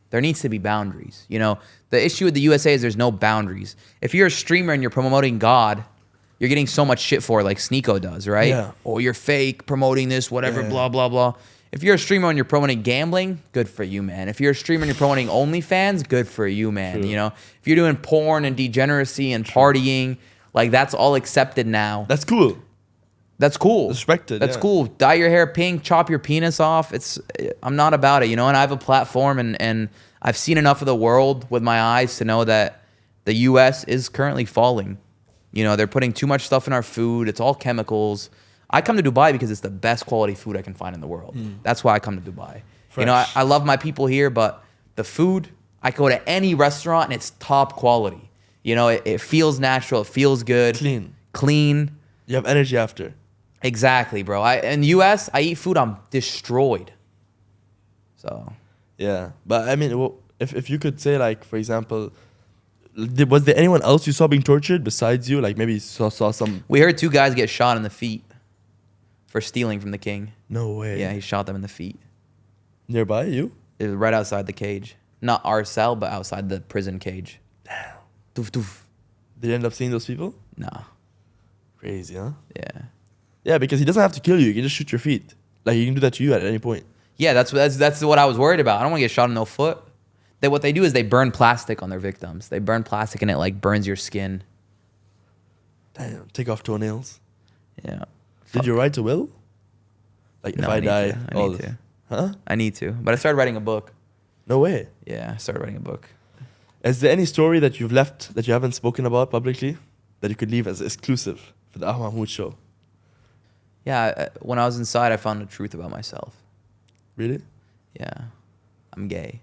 There needs to be boundaries. You know, the issue with the USA is there's no boundaries. If you're a streamer and you're promoting God, you're getting so much shit for it, like Sneeko does, right? Yeah. Oh, you're fake, promoting this, whatever, Yeah. blah, blah, blah. If you're a streamer and you're promoting gambling, good for you, man. If you're a streamer and you're promoting OnlyFans, good for you, man. True. You know, if you're doing porn and degeneracy and partying, like that's all accepted now. That's cool. That's cool. Respected. That's yeah. cool. Dye your hair pink, chop your penis off. I'm not about it, you know. And I have a platform, and I've seen enough of the world with my eyes to know that the U.S. is currently falling. You know, they're putting too much stuff in our food. It's all chemicals. I come to Dubai because it's the best quality food I can find in the world. That's why I come to Dubai. Fresh. You know, I love my people here, but the food, I go to any restaurant and it's top quality. You know, it feels natural. It feels good. Clean. You have energy after. Exactly, bro. In the U.S., I eat food, I'm destroyed. So. Yeah. But I mean, if you could say, like, for example, was there anyone else you saw being tortured besides you? Like maybe you saw some... We heard 2 guys get shot in the feet for stealing from the king. No way. Yeah, he shot them in the feet. Nearby you? It was right outside the cage. Not our cell, but outside the prison cage. Damn. Doof, doof. Did you end up seeing those people? Nah. Crazy, huh? Yeah. Yeah, because he doesn't have to kill you. He can just shoot your feet. Like, he can do that to you at any point. Yeah, that's what I was worried about. I don't want to get shot in no foot. What they do is they burn plastic on their victims. They burn plastic and it like burns your skin. Damn. Take off toenails. Yeah. Did you write a will? Like, No, if I die... I need to. Huh? I need to. But I started writing a book. No way. Yeah, I started writing a book. Is there any story that you've left that you haven't spoken about publicly that you could leave as exclusive for the Ahmad Mahmoud show? Yeah, when I was inside, I found the truth about myself. Really? Yeah. I'm gay.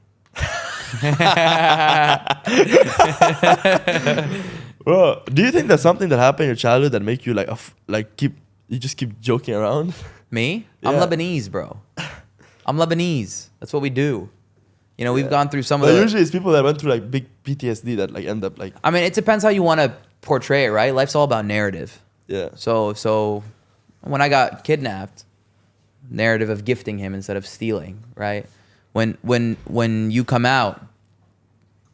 Bro, do you think there's something that happened in your childhood that make you you just keep joking around? Me? Yeah. I'm Lebanese, bro. I'm Lebanese. That's what we do. You know, we've Yeah. gone through some of But the... usually it's people that went through like big PTSD that like end up like... I mean, it depends how you want to portray it, right? Life's all about narrative. Yeah. So when I got kidnapped, narrative of gifting him instead of stealing, right? When you come out,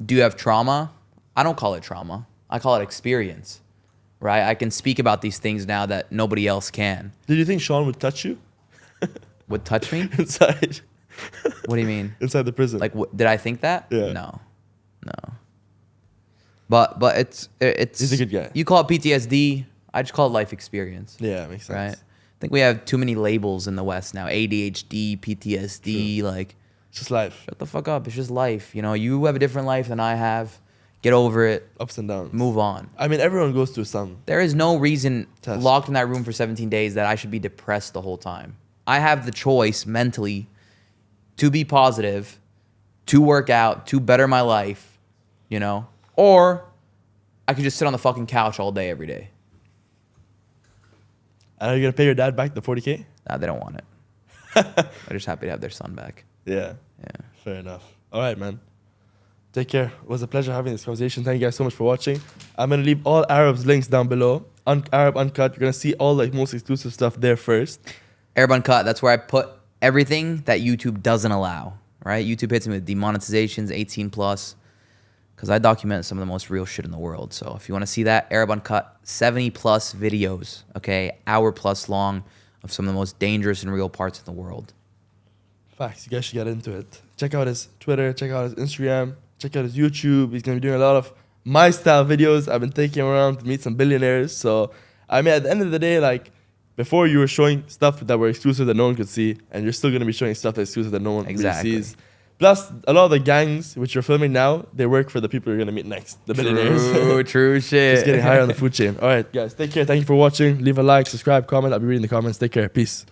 do you have trauma? I don't call it trauma. I call it experience, right? I can speak about these things now that nobody else can. Did you think Sean would touch you? Would touch me? Inside. What do you mean? Inside the prison. Like, did I think that? Yeah. No. But it's He's a good guy. You call it PTSD. I just call it life experience. Yeah, makes sense. Right. I think we have too many labels in the West now. ADHD, PTSD, like. It's just life. Shut the fuck up. It's just life. You know, you have a different life than I have. Get over it. Ups and downs. Move on. I mean, everyone goes through some. There is no reason Test. locked in that room for 17 days that I should be depressed the whole time. I have the choice mentally to be positive, to work out, to better my life, you know, or I could just sit on the fucking couch all day, every day. And are you going to pay your dad back the 40K? Nah, they don't want it. They're just happy to have their son back. Yeah. Yeah. Fair enough. All right, man. Take care. It was a pleasure having this conversation. Thank you guys so much for watching. I'm going to leave all Arab's links down below. Arab Uncut. You're going to see all the most exclusive stuff there first. Arab Uncut, that's where I put everything that YouTube doesn't allow, right? YouTube hits me with demonetizations, 18 plus, because I document some of the most real shit in the world. So if you want to see that, Arab Uncut, 70 plus videos, okay? Hour plus long of some of the most dangerous and real parts in the world. Facts. You guys should get into it. Check out his Twitter. Check out his Instagram. Check out his YouTube. He's going to be doing a lot of my style videos. I've been taking him around to meet some billionaires. So, I mean, at the end of the day, like, before you were showing stuff that were exclusive that no one could see, and you're still going to be showing stuff that's exclusive that no one really sees. Plus, a lot of the gangs which you're filming now, they work for the people you're going to meet next, the billionaires. True shit. Just getting higher on the food chain. All right, guys, take care. Thank you for watching. Leave a like, subscribe, comment. I'll be reading the comments. Take care. Peace.